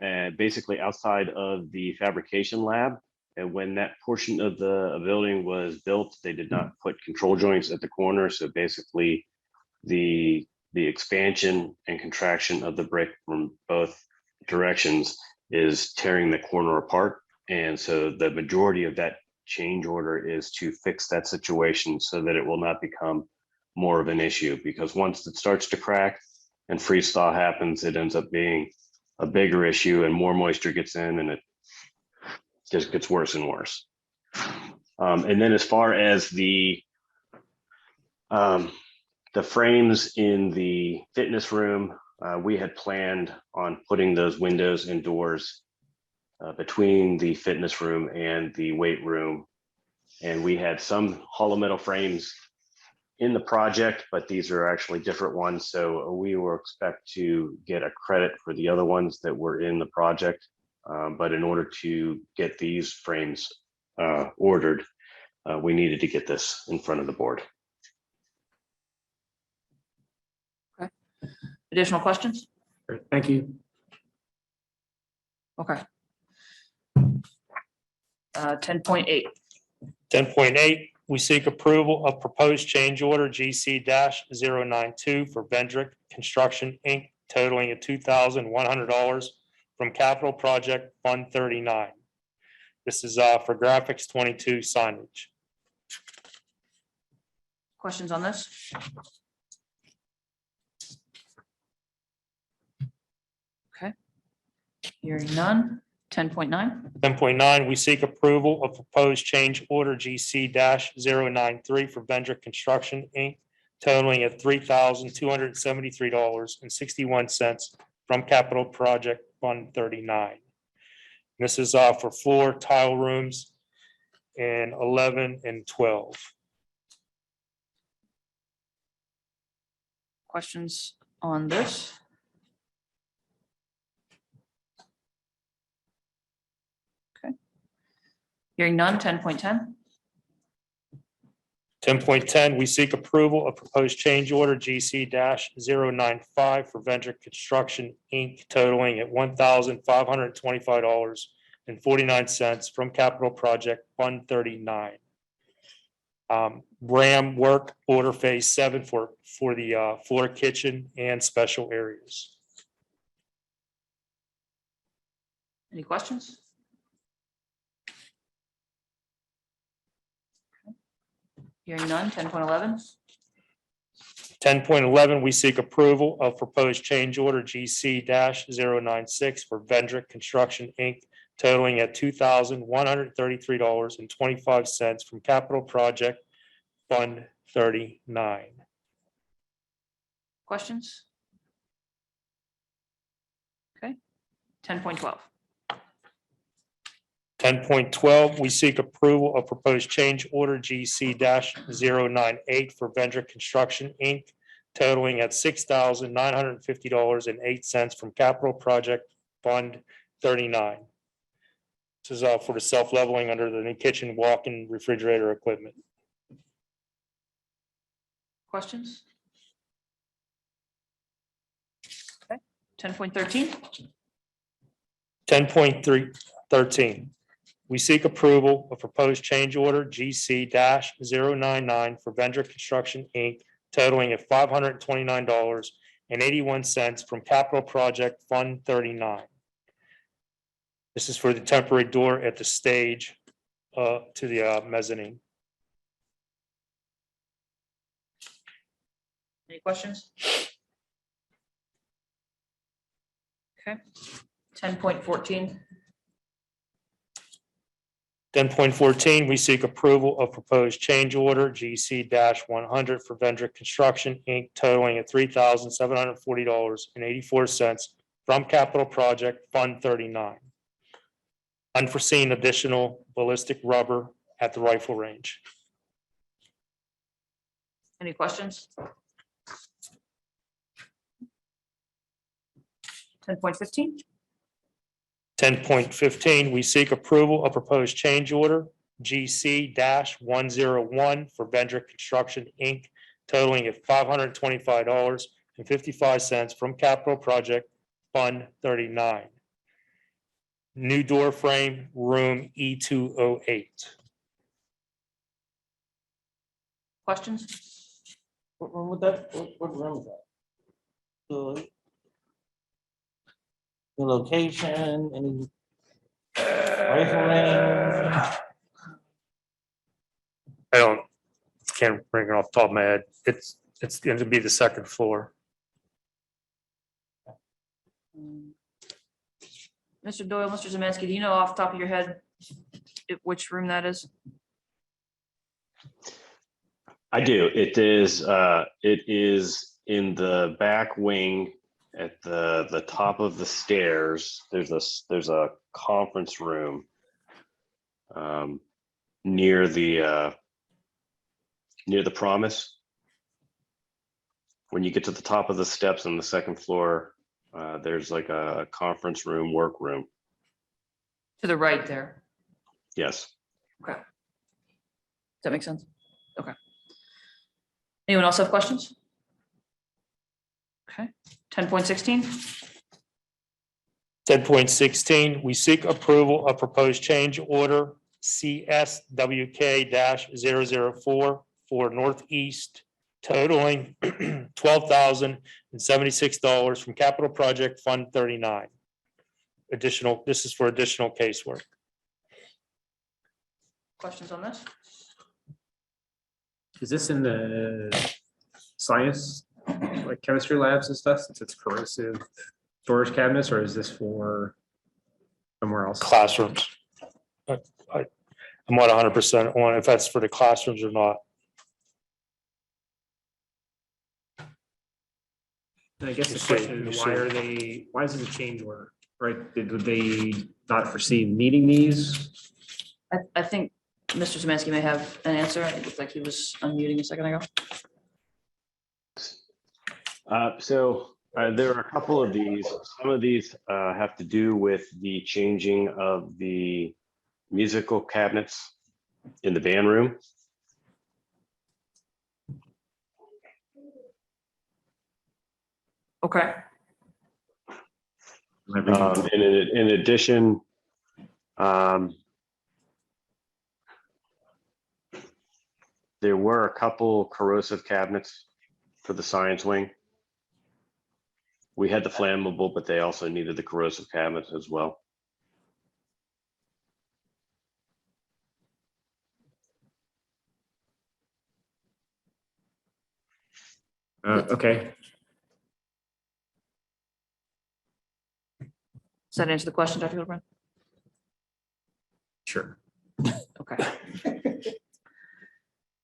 and basically outside of the fabrication lab. And when that portion of the building was built, they did not put control joints at the corner. So basically the expansion and contraction of the brick from both directions is tearing the corner apart. And so the majority of that change order is to fix that situation so that it will not become more of an issue, because once it starts to crack and freeze thaw happens, it ends up being a bigger issue and more moisture gets in and it just gets worse and worse. And then as far as the frames in the fitness room, we had planned on putting those windows and doors between the fitness room and the weight room. And we had some hollow metal frames in the project, but these are actually different ones. So we will expect to get a credit for the other ones that were in the project. But in order to get these frames ordered, we needed to get this in front of the board. Okay. Additional questions? Great, thank you. Okay. 10.8. 10.8, we seek approval of proposed change order GC-092 for Vendrick Construction, Inc., totaling at $2,100 from Capital Project Fund 39. This is for Graphics 22 signage. Questions on this? Okay. Hearing none. 10.9. 10.9, we seek approval of proposed change order GC-093 for Vendrick Construction, Inc., totaling at $3,273.61 from Capital Project Fund 39. This is for floor tile rooms in 11 and 12. Questions on this? Okay. Hearing none. 10.10. 10.10, we seek approval of proposed change order GC-095 for Vendrick Construction, Inc., totaling at $1,525.49 from Capital Project Fund 39. RAM work order phase 7 for the floor kitchen and special areas. Any questions? Hearing none. 10.11. 10.11, we seek approval of proposed change order GC-096 for Vendrick Construction, Inc., totaling at $2,133.25 from Capital Project Fund 39. Questions? Okay. 10.12. 10.12, we seek approval of proposed change order GC-098 for Vendrick Construction, Inc., totaling at $6,950.08 from Capital Project Fund 39. This is for the self-leveling under the new kitchen, walk-in refrigerator equipment. Questions? Okay. 10.13. 10.13, we seek approval of proposed change order GC-099 for Vendor Construction, Inc., totaling at $529.81 from Capital Project Fund 39. This is for the temporary door at the stage to the mezzanine. Any questions? Okay, 10.14, 10.14, we seek approval of proposed change order GC-100 for Vendor Construction, Inc., totaling at $3,740.84 from Capital Project Fund 39. Unforeseen additional ballistic rubber at the rifle range. any questions? 10.15, 10.15, we seek approval of proposed change order GC-101 for Vendor Construction, Inc., totaling at $525.55 from Capital Project Fund 39. New door frame, room E208. questions? What room would that, what room is that? The location, any rifle range? Can't bring it off the top of my head. It's going to be the second floor. Mr. Doyle, Mr. Zemeski, do you know off the top of your head which room that is? I do. It is in the back wing at the top of the stairs. There's a conference room near the promise. When you get to the top of the steps on the second floor, there's like a conference room, workroom. To the right there. Yes. Okay. Does that make sense? Okay. Anyone else have questions? Okay, 10.16, 10.16, we seek approval of proposed change order CSWK-004 for Northeast, totaling $12,076 from Capital Project Fund 39. This is for additional casework. questions on this? Is this in the science, like chemistry labs and stuff, since it's corrosive storage cabinets, or is this for somewhere else? Classrooms. I'm not 100% on if that's for the classrooms or not. And I guess the question is, why is it a change order, right? Did they not foresee needing these? I think Mr. Zemeski may have an answer. It looked like he was unmuting a second ago. There are a couple of these. Some of these have to do with the changing of the musical cabinets in the band room. Okay. In addition, there were a couple corrosive cabinets for the science wing. We had the flammable, but they also needed the corrosive cabinets as well. Okay. Does that answer the question, Dr. Hildebrand? Sure. Okay.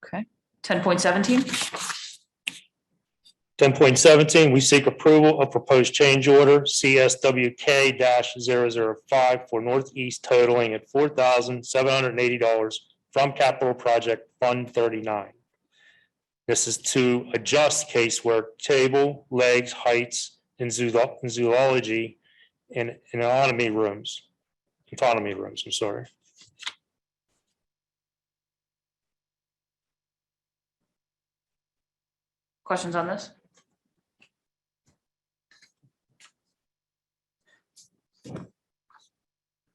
Okay, 10.17, 10.17, we seek approval of proposed change order CSWK-005 for Northeast, totaling at $4,780 from Capital Project Fund 39. This is to adjust casework, table, legs, heights, in zoology, and autonomy rooms, I'm sorry. questions on this?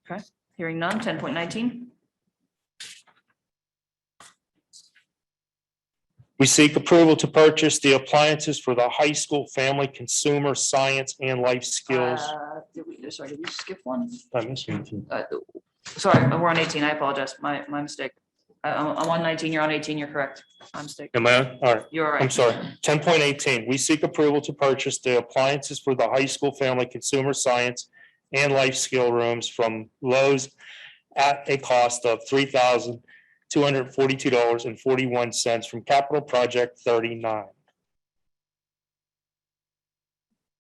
Okay, hearing none. 10.19. We seek approval to purchase the appliances for the high school family consumer science and life skills. Did we skip one? I missed one. Sorry, we're on 18. I apologize. My mistake. I'm on 19. You're on 18. You're correct. My mistake. Am I on? All right. You're all right. I'm sorry. 10.18, we seek approval to purchase the appliances for the high school family consumer science and life skill rooms from Lowe's at a cost of $3,242.41 from Capital Project 39.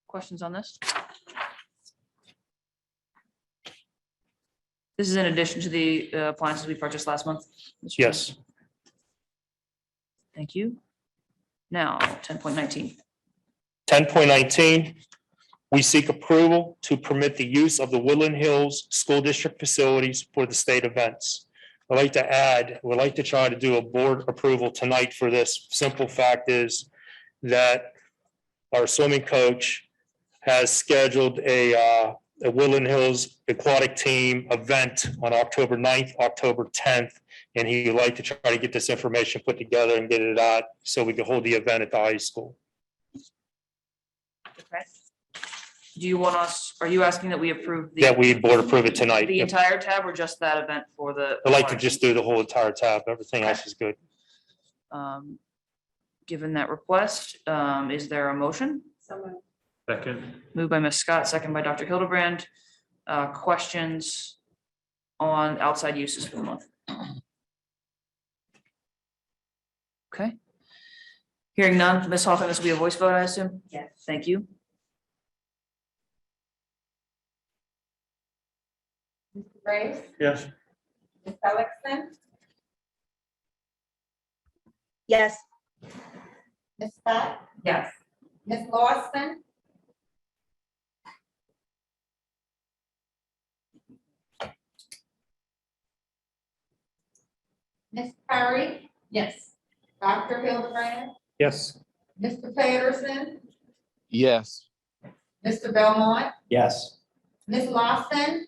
Questions on this? This is in addition to the appliances we purchased last month? Mr. Chairman? Yes. Thank you. Now, 10.19. 10.19, we seek approval to permit the use of the Woodland Hills School District facilities for the state events. I'd like to add, we'd like to try to do a board approval tonight for this. Simple fact is that our swimming coach has scheduled a Woodland Hills aquatic team event on October 9th, October 10th. And he'd like to try to get this information put together and get it out so we can hold the event at the high school. Okay. Do you want us, are you asking that we approve the? That we board approve it tonight. The entire tab or just that event for the? I'd like to just do the whole entire tab. Everything else is good. Given that request, is there a motion? Second. Moved by Ms. Scott, second by Dr. Hildebrand. Questions on outside uses for the month? Okay. Hearing none, Ms. Hoffman, this will be a voice vote, I assume? Yes. Thank you. Mr. Graves, Yes. Ms. Ellison, Yes. Ms. Scott, Yes. Ms. Lawson, Ms. Perry, Yes. Dr. Hildebrand, Yes. Mr. Patterson, Yes. Mr. Belmont, Yes. Ms. Lawson,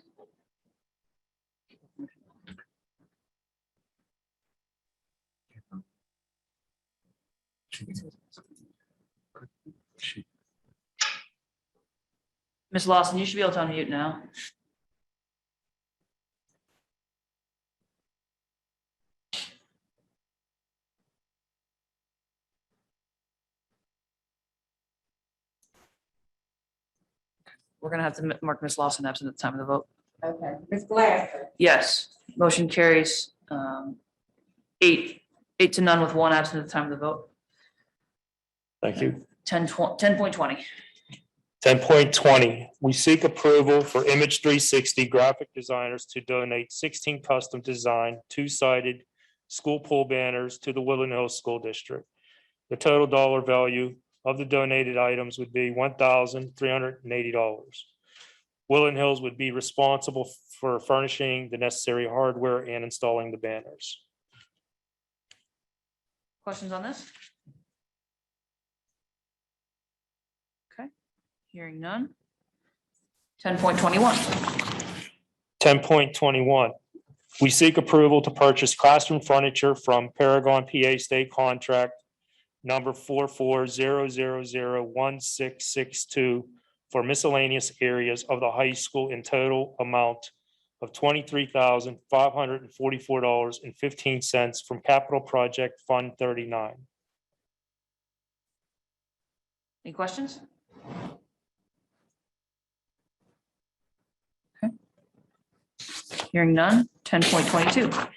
Ms. Lawson, you should be able to unmute now. We're gonna have to mark Ms. Lawson absent at the time of the vote. okay, Ms. Glasser, Yes, motion carries 8-0 with 1 absent at the time of the vote. Thank you. 10.20. 10.20, we seek approval for Image 360 graphic designers to donate 16 custom design two-sided school pole banners to the Woodland Hills School District. The total dollar value of the donated items would be $1,380. Woodland Hills would be responsible for furnishing the necessary hardware and installing the banners. Questions on this? Okay, hearing none. 10.21. 10.21, we seek approval to purchase classroom furniture from Paragon PA State Contract number 44001662 for miscellaneous areas of the high school in total amount of $23,544.15 from Capital Project Fund 39. Any questions? Okay. Hearing none. 10.22.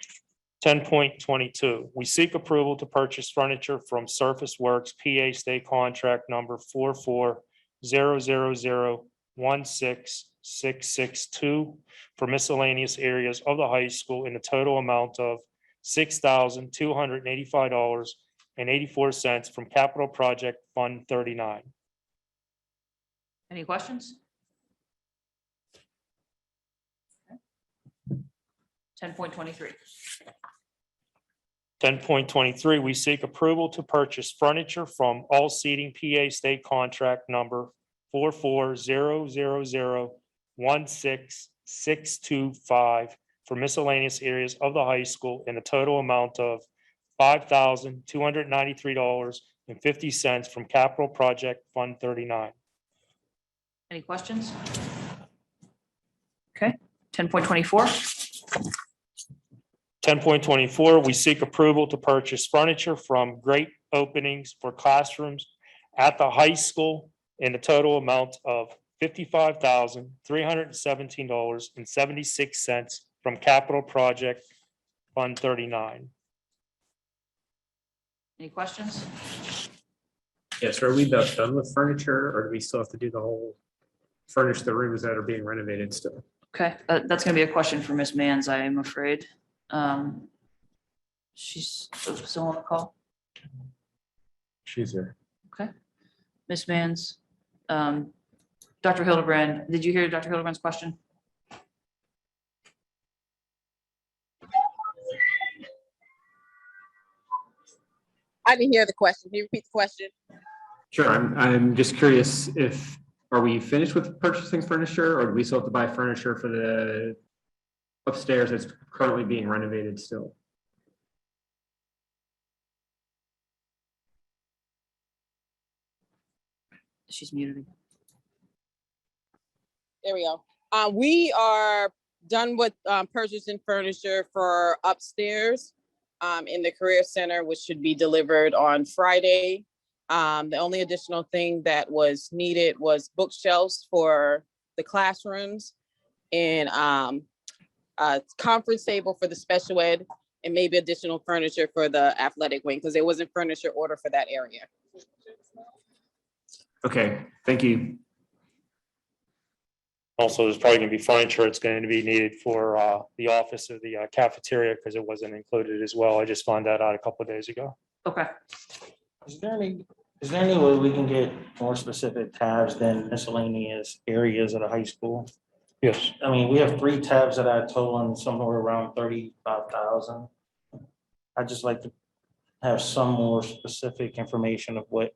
10.22, we seek approval to purchase furniture from Surface Works PA State Contract number 4400166662 for miscellaneous areas of the high school in a total amount of $6,285.84 from Capital Project Fund 39. Any questions? 10.23. 10.23, we seek approval to purchase furniture from All Seating PA State Contract number 440016 625 for miscellaneous areas of the high school in a total amount of $5,293.50 from Capital Project Fund 39. Any questions? Okay, 10.24. 10.24, we seek approval to purchase furniture from Great Openings for classrooms at the high school in a total amount of $55,317.76 from Capital Project Fund 39. Any questions? Yes, are we about done with furniture, or do we still have to do the whole furnish the rooms that are being renovated still? Okay, that's gonna be a question for Ms. Mans, I am afraid. She's still on the call. She's here. Okay. Ms. Mans, Dr. Hildebrand, did you hear Dr. Hildebrand's question? I didn't hear the question. Can you repeat the question? Sure, I'm just curious if, are we finished with purchasing furniture, or do we still have to buy furniture for the upstairs that's currently being renovated still? She's muted. There we go. We are done with purchasing furniture for upstairs in the Career Center, which should be delivered on Friday. The only additional thing that was needed was bookshelves for the classrooms and a conference table for the special ed, and maybe additional furniture for the athletic wing, because there wasn't furniture order for that area. Okay, thank you. Also, there's probably gonna be furniture that's going to be needed for the office or the cafeteria because it wasn't included as well. I just found that out a couple of days ago. Okay. Is there any way we can get more specific tabs than miscellaneous areas at a high school? Yes. I mean, we have 3 tabs that are totaling somewhere around 35,000. I'd just like to have some more specific information of what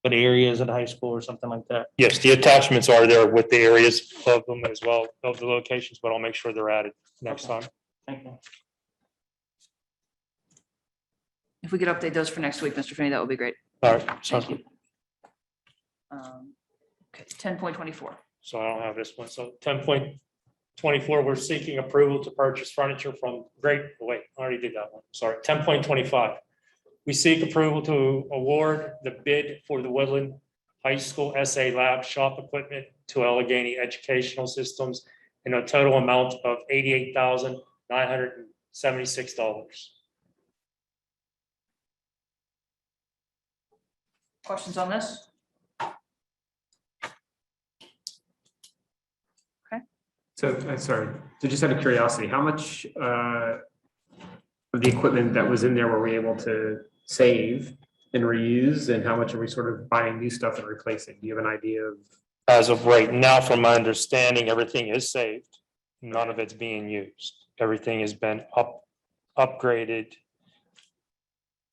areas at high school or something like that. Yes, the attachments are there with the areas of them as well, of the locations, but I'll make sure they're added next time. Thank you. If we could update those for next week, Mr. Finney, that would be great. All right, sounds good. Okay, 10.24. So I don't have this one. So 10.24, we're seeking approval to purchase furniture from I already did that one. Sorry, 10.25. We seek approval to award the bid for the Woodland High School SA Lab shop equipment to Allegheny Educational Systems in a total amount of $88,976. Questions on this? So, sorry, so just out of curiosity, how much of the equipment that was in there were we able to save and reuse, and how much are we sort of buying new stuff and replacing? Do you have an idea of? As of right now, from my understanding, everything is saved. None of it's being used. Everything has been upgraded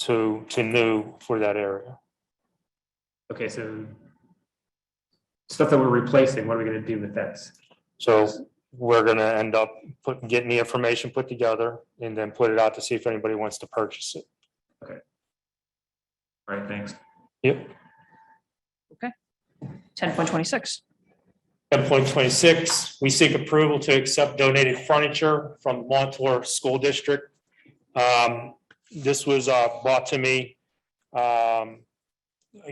to new for that area. Okay, so stuff that we're replacing, what are we gonna do with that? So we're gonna end up getting the information put together and then put it out to see if anybody wants to purchase it. Okay. All right, thanks. Yep. Okay. 10.26. 10.26, we seek approval to accept donated furniture from Montour School District. This was brought to me. I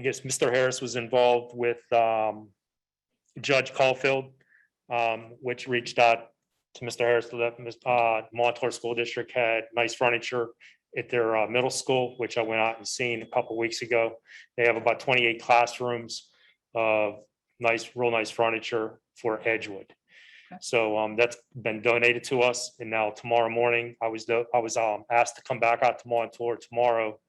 guess Mr. Harris was involved with Judge Caulfield, which reached out to Mr. Harris to let Montour School District had nice furniture at their middle school, which I went out and seen a couple weeks ago. They have about 28 classrooms of real nice furniture for Edgewood. So that's been donated to us. And now tomorrow morning, I was asked to come back out to Montour tomorrow.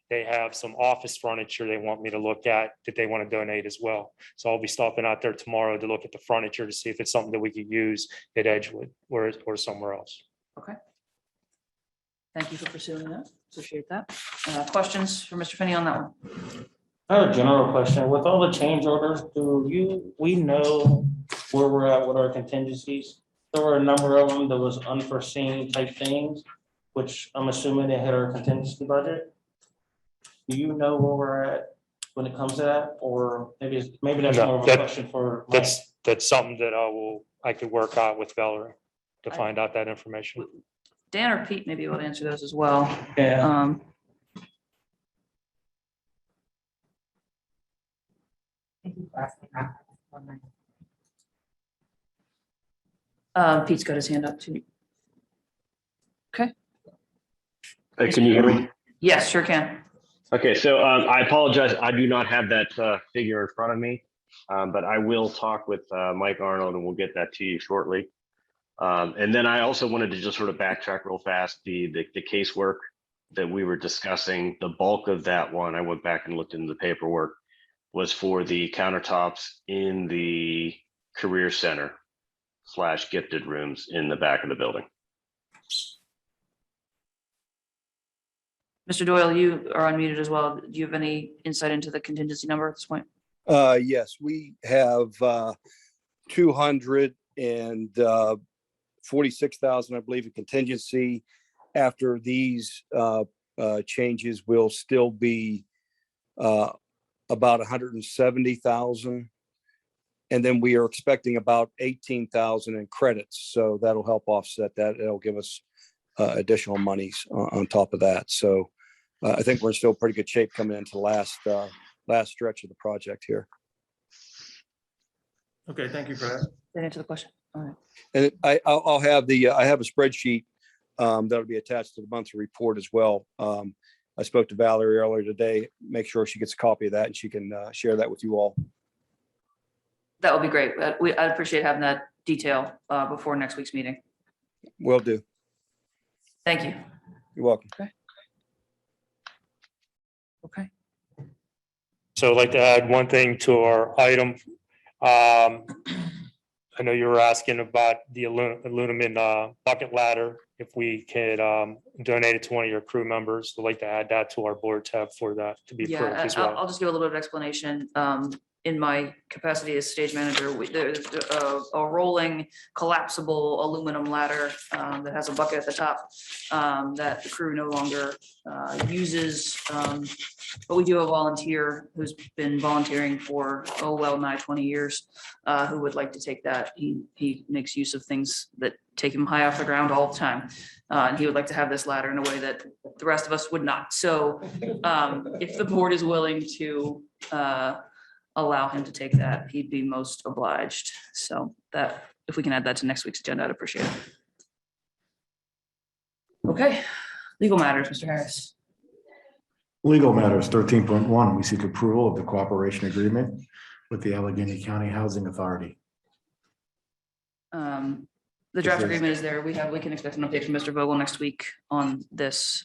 They have some office furniture they want me to look at that they want to donate as well. So I'll be stopping out there tomorrow to look at the furniture to see if it's something that we could use at Edgewood or somewhere else. Okay. Thank you for pursuing that. Appreciate that. Questions for Mr. Finney on that one? I have a general question. With all the change orders, we know where we're at with our contingencies. There were a number of them that was unforeseen type things, which I'm assuming they hit our contingency budget. Do you know where we're at when it comes to that, or maybe that's No, more of a that- question for Mike? That's something that I could work out with Valerie to find out that information. Dan or Pete may be able to answer those as well. Yeah. Thank you for asking that. Pete's got his hand up too. Okay. Hey, can you hear me? Yes, sure can. Okay, so I apologize. I do not have that figure in front of me, but I will talk with Mike Arnold and we'll get that to you shortly. And then I also wanted to just sort of backtrack real fast. The casework that we were discussing, the bulk of that one, I went back and looked into the paperwork, was for the countertops in the career center / gifted rooms in the back of the building. Mr. Doyle, you are unmuted as well. Do you have any insight into the contingency number at this point? Yes, we have 246,000, I believe, in contingency. After these changes, will still be about 170,000. And then we are expecting about 18,000 in credits. So that'll help offset that. It'll give us additional monies on top of that. So I think we're in still pretty good shape coming into the last stretch of the project here. Okay, thank you for that. Did I answer the question? All right. And I'll have I have a spreadsheet that'll be attached to the monthly report as well. I spoke to Valerie earlier today. Make sure she gets a copy of that and she can share that with you all. That would be great. I'd appreciate having that detail before next week's meeting. Will do. Thank you. You're welcome. Okay. So I'd like to add one thing to our item. I know you were asking about the aluminum bucket ladder. If we could donate it to one of your crew members, I'd like to add that to our board tab for that to be approved Yeah, as I'll well. just give a little bit of explanation. In my capacity as stage manager, there's a rolling collapsible aluminum ladder that has a bucket at the top that the crew no longer uses. But we do have a volunteer who's been volunteering for, well nigh 20 years, who would like to take that. He makes use of things that take him high off the ground all the time. And he would like to have this ladder in a way that the rest of us would not. So if the board is willing to allow him to take that, he'd be most obliged. So that, if we can add that to next week's agenda, I'd appreciate it. Okay, legal matters, Mr. Harris. Legal matters 13.1, we seek approval of the cooperation agreement with the Allegheny County Housing Authority. The draft agreement is there. We can expect an update from Mr. Vogel next week on this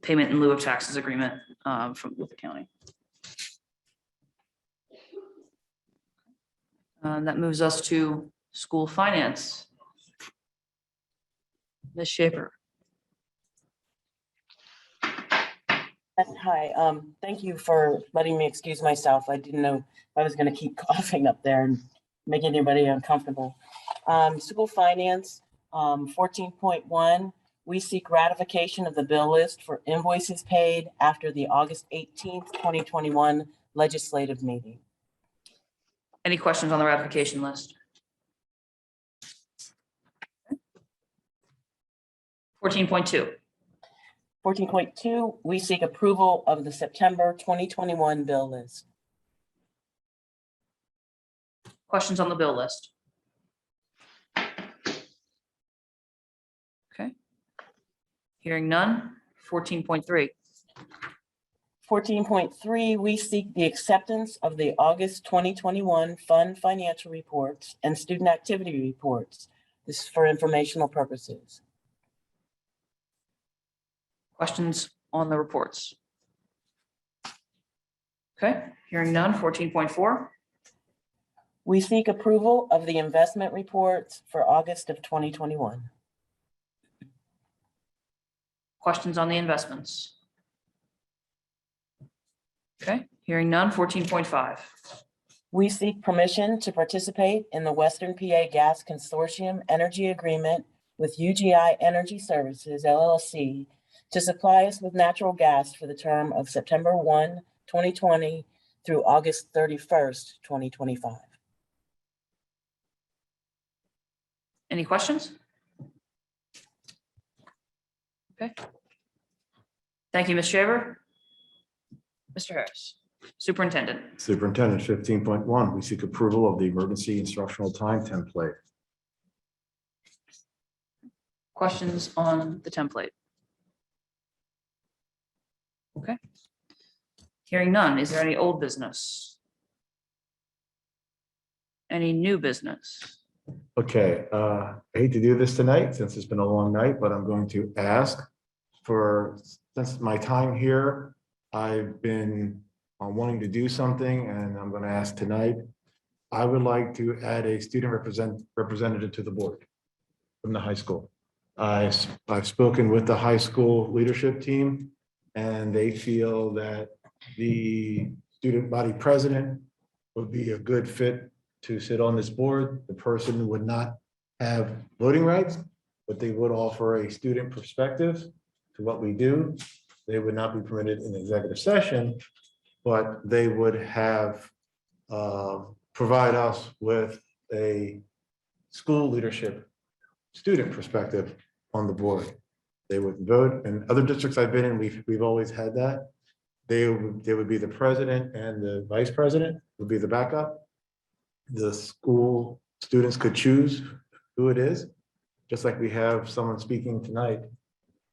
payment in lieu of taxes agreement with the county. That moves us to school finance. Ms. Schaefer. Hi, thank you for letting me excuse myself. I didn't know if I was going to keep coughing up there and make anybody uncomfortable. School finance, 14.1, we seek ratification of the bill list for invoices paid after the August 18th, 2021 legislative meeting. Any questions on the ratification list? 14.2. 14.2, we seek approval of the September 2021 bill list. Questions on the bill list? Okay. Hearing none. 14.3. 14.3, we seek the acceptance of the August 2021 fund financial reports and student activity reports. This is for informational purposes. Questions on the reports? Okay, hearing none. 14.4. We seek approval of the investment reports for August of 2021. Questions on the investments? Okay, hearing none. 14.5. We seek permission to participate in the Western PA Gas Consortium Energy Agreement with UGI Energy Services LLC to supply us with natural gas for the term of September 1, 2020 through August 31st, 2025. Any questions? Okay. Thank you, Ms. Shaver. Mr. Harris, Superintendent. Superintendent, 15.1, we seek approval of the emergency instructional time template. Questions on the template? Okay. Hearing none, is there any old business? Any new business? Okay, I hate to do this tonight since it's been a long night, but I'm going to ask for, since my time here, I've been wanting to do something and I'm going to ask tonight. I would like to add a student representative to the board from the high school. I've spoken with the high school leadership team and they feel that the student body president would be a good fit to sit on this board. The person would not have voting rights, but they would offer a student perspective to what we do. They would not be permitted in executive session, but they would have provide us with a school leadership student perspective on the board. They would vote. In other districts I've been in, we've always had that. They would be the president and the vice president would be the backup. The school students could choose who it is, just like we have someone speaking tonight.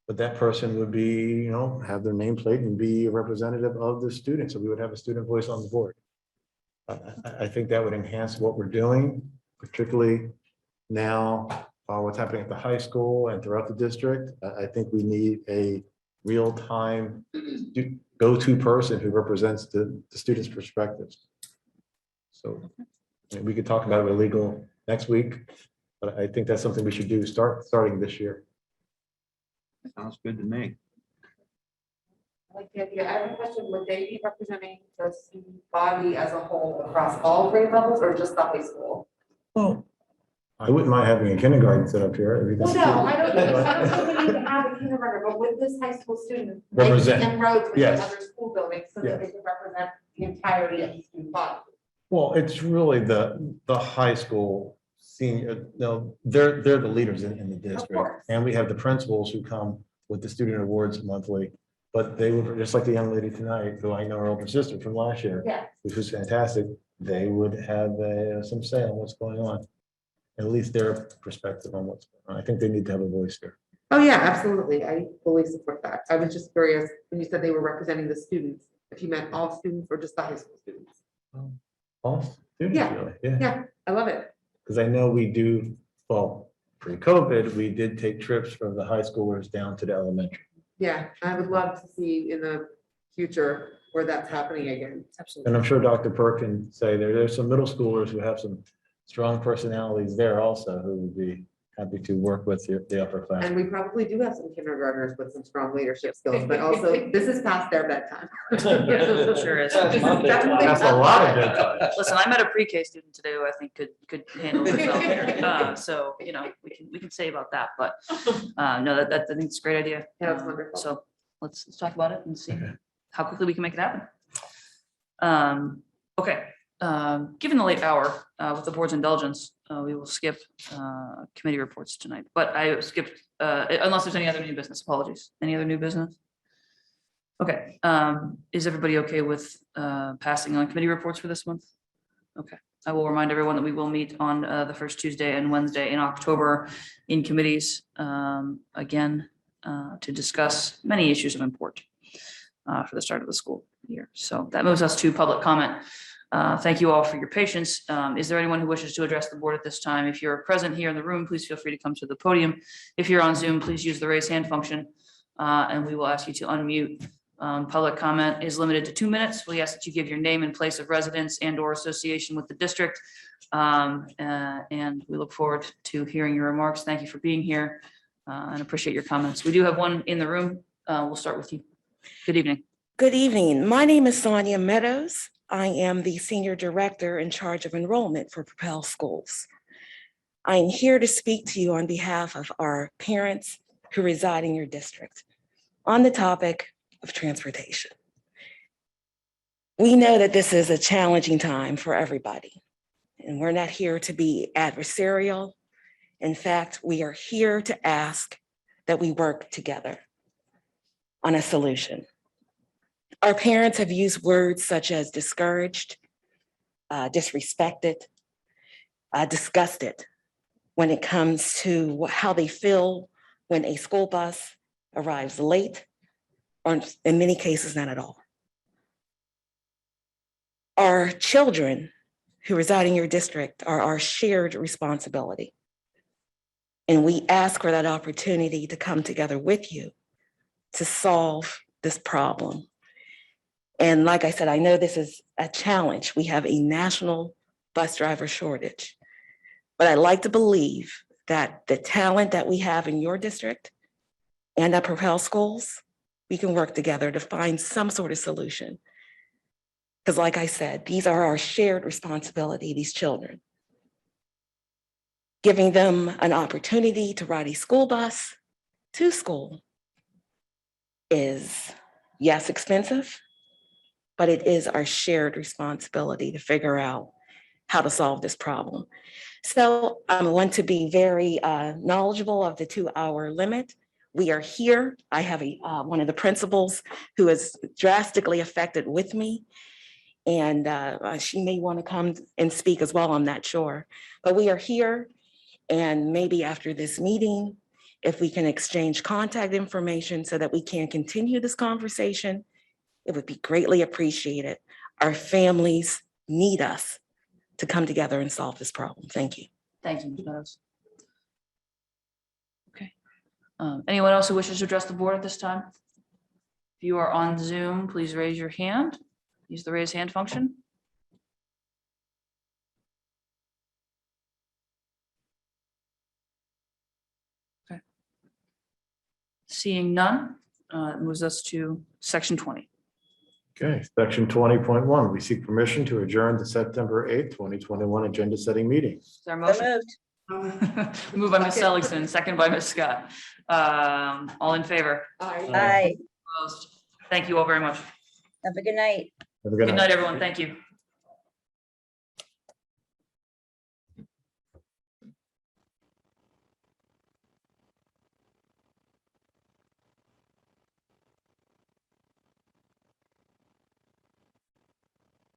But that person would be, have their nameplate and be a representative of the students. So we would have a student voice on the board. I think that would enhance what we're doing, particularly now what's happening at the high school and throughout the district. I think we need a real-time go-to person who represents the students' perspectives. So we could talk about it with legal next week, but I think that's something we should do starting this year. Sounds good to me. I like the idea. I have a question. Would they be representing the student body as a whole across all grade levels or just the high school? Oh, I wouldn't mind having a kindergarten set up here. Well, no, I don't think we need to have a kindergarten, but with this high school student, they can Represent. inroads with the Yes. other school buildings so that Yes. they can represent the entirety of the student body. Well, it's really the high school senior, no, they're the leaders in the district. And we have the principals who come with the student awards monthly. But they were just like the young lady tonight, who I know her older sister from last year, Yeah. which was fantastic. They would have some say on what's going on. At least their perspective on what's going on. I think they need to have a voice there. Oh, yeah, absolutely. I fully support that. I was just curious when you said they were representing the students, if you meant all students or just the high school students. All students, Yeah. really, Yeah, I love it. Because I know we do, well, pre-COVID, we did take trips from the high schoolers down to the elementary. Yeah, I would love to see in the future where that's happening again. And I'm sure Dr. Perk can say there's some middle schoolers who have some strong personalities there also who would be happy to work with the upper class. And we probably do have some kindergartners with some strong leadership skills, but also this is past their bedtime. Sure is. This is definitely That's a past lot their of bedtime. Listen, I met a pre-K student today who I think could handle it well here. So, we can say about that, but no, that I think it's a great idea. Yeah, it's wonderful. So let's talk about it and see how quickly we can make it happen. Okay, given the late hour, with the board's indulgence, we will skip committee reports tonight, but I skipped, unless there's any other new business, apologies. Any other new business? Okay, is everybody okay with passing on committee reports for this month? Okay, I will remind everyone that we will meet on the first Tuesday and Wednesday in October in committees, again, to discuss many issues of import for the start of the school year. So that moves us to public comment. Thank you all for your patience. Is there anyone who wishes to address the board at this time? If you're present here in the room, please feel free to come to the podium. If you're on Zoom, please use the raise hand function, and we will ask you to unmute. Public comment is limited to 2 minutes. We ask that you give your name and place of residence and or association with the district. And we look forward to hearing your remarks. Thank you for being here and appreciate your comments. We do have one in the room. We'll start with you. Good evening. Good evening. My name is Sonya Meadows. I am the Senior Director in charge of enrollment for Propel Schools. I am here to speak to you on behalf of our parents who reside in your district on the topic of transportation. We know that this is a challenging time for everybody, and we're not here to be adversarial. In fact, we are here to ask that we work together on a solution. Our parents have used words such as discouraged, disrespected, disgusted when it comes to how they feel when a school bus arrives late, or in many cases, not at all. Our children who reside in your district are our shared responsibility. And we ask for that opportunity to come together with you to solve this problem. And like I said, I know this is a challenge. We have a national bus driver shortage. But I like to believe that the talent that we have in your district and at Propel Schools, we can work together to find some sort of solution. Because like I said, these are our shared responsibility, these children. Giving them an opportunity to ride a school bus to school is, yes, expensive, but it is our shared responsibility to figure out how to solve this problem. So I want to be very knowledgeable of the 2-hour limit. We are here. I have one of the principals who is drastically affected with me, and she may want to come and speak as well, I'm not sure. But we are here, and maybe after this meeting, if we can exchange contact information so that we can continue this conversation, it would be greatly appreciated. Our families need us to come together and solve this problem. Thank you. Thank you, Ms. Meadows. Okay. Anyone else who wishes to address the board at this time? If you are on Zoom, please raise your hand. Use the raise hand function. Okay. Seeing none, moves us to section 20. Okay, section 20.1, we seek permission to adjourn the September 8th, 2021 agenda setting meeting. Is there a motion? Moved by Ms. Seligson, second by Ms. Scott. All in favor? Aye. Opposed? Thank you all very much. Have a good night. Have a good Good night, everyone. Thank you.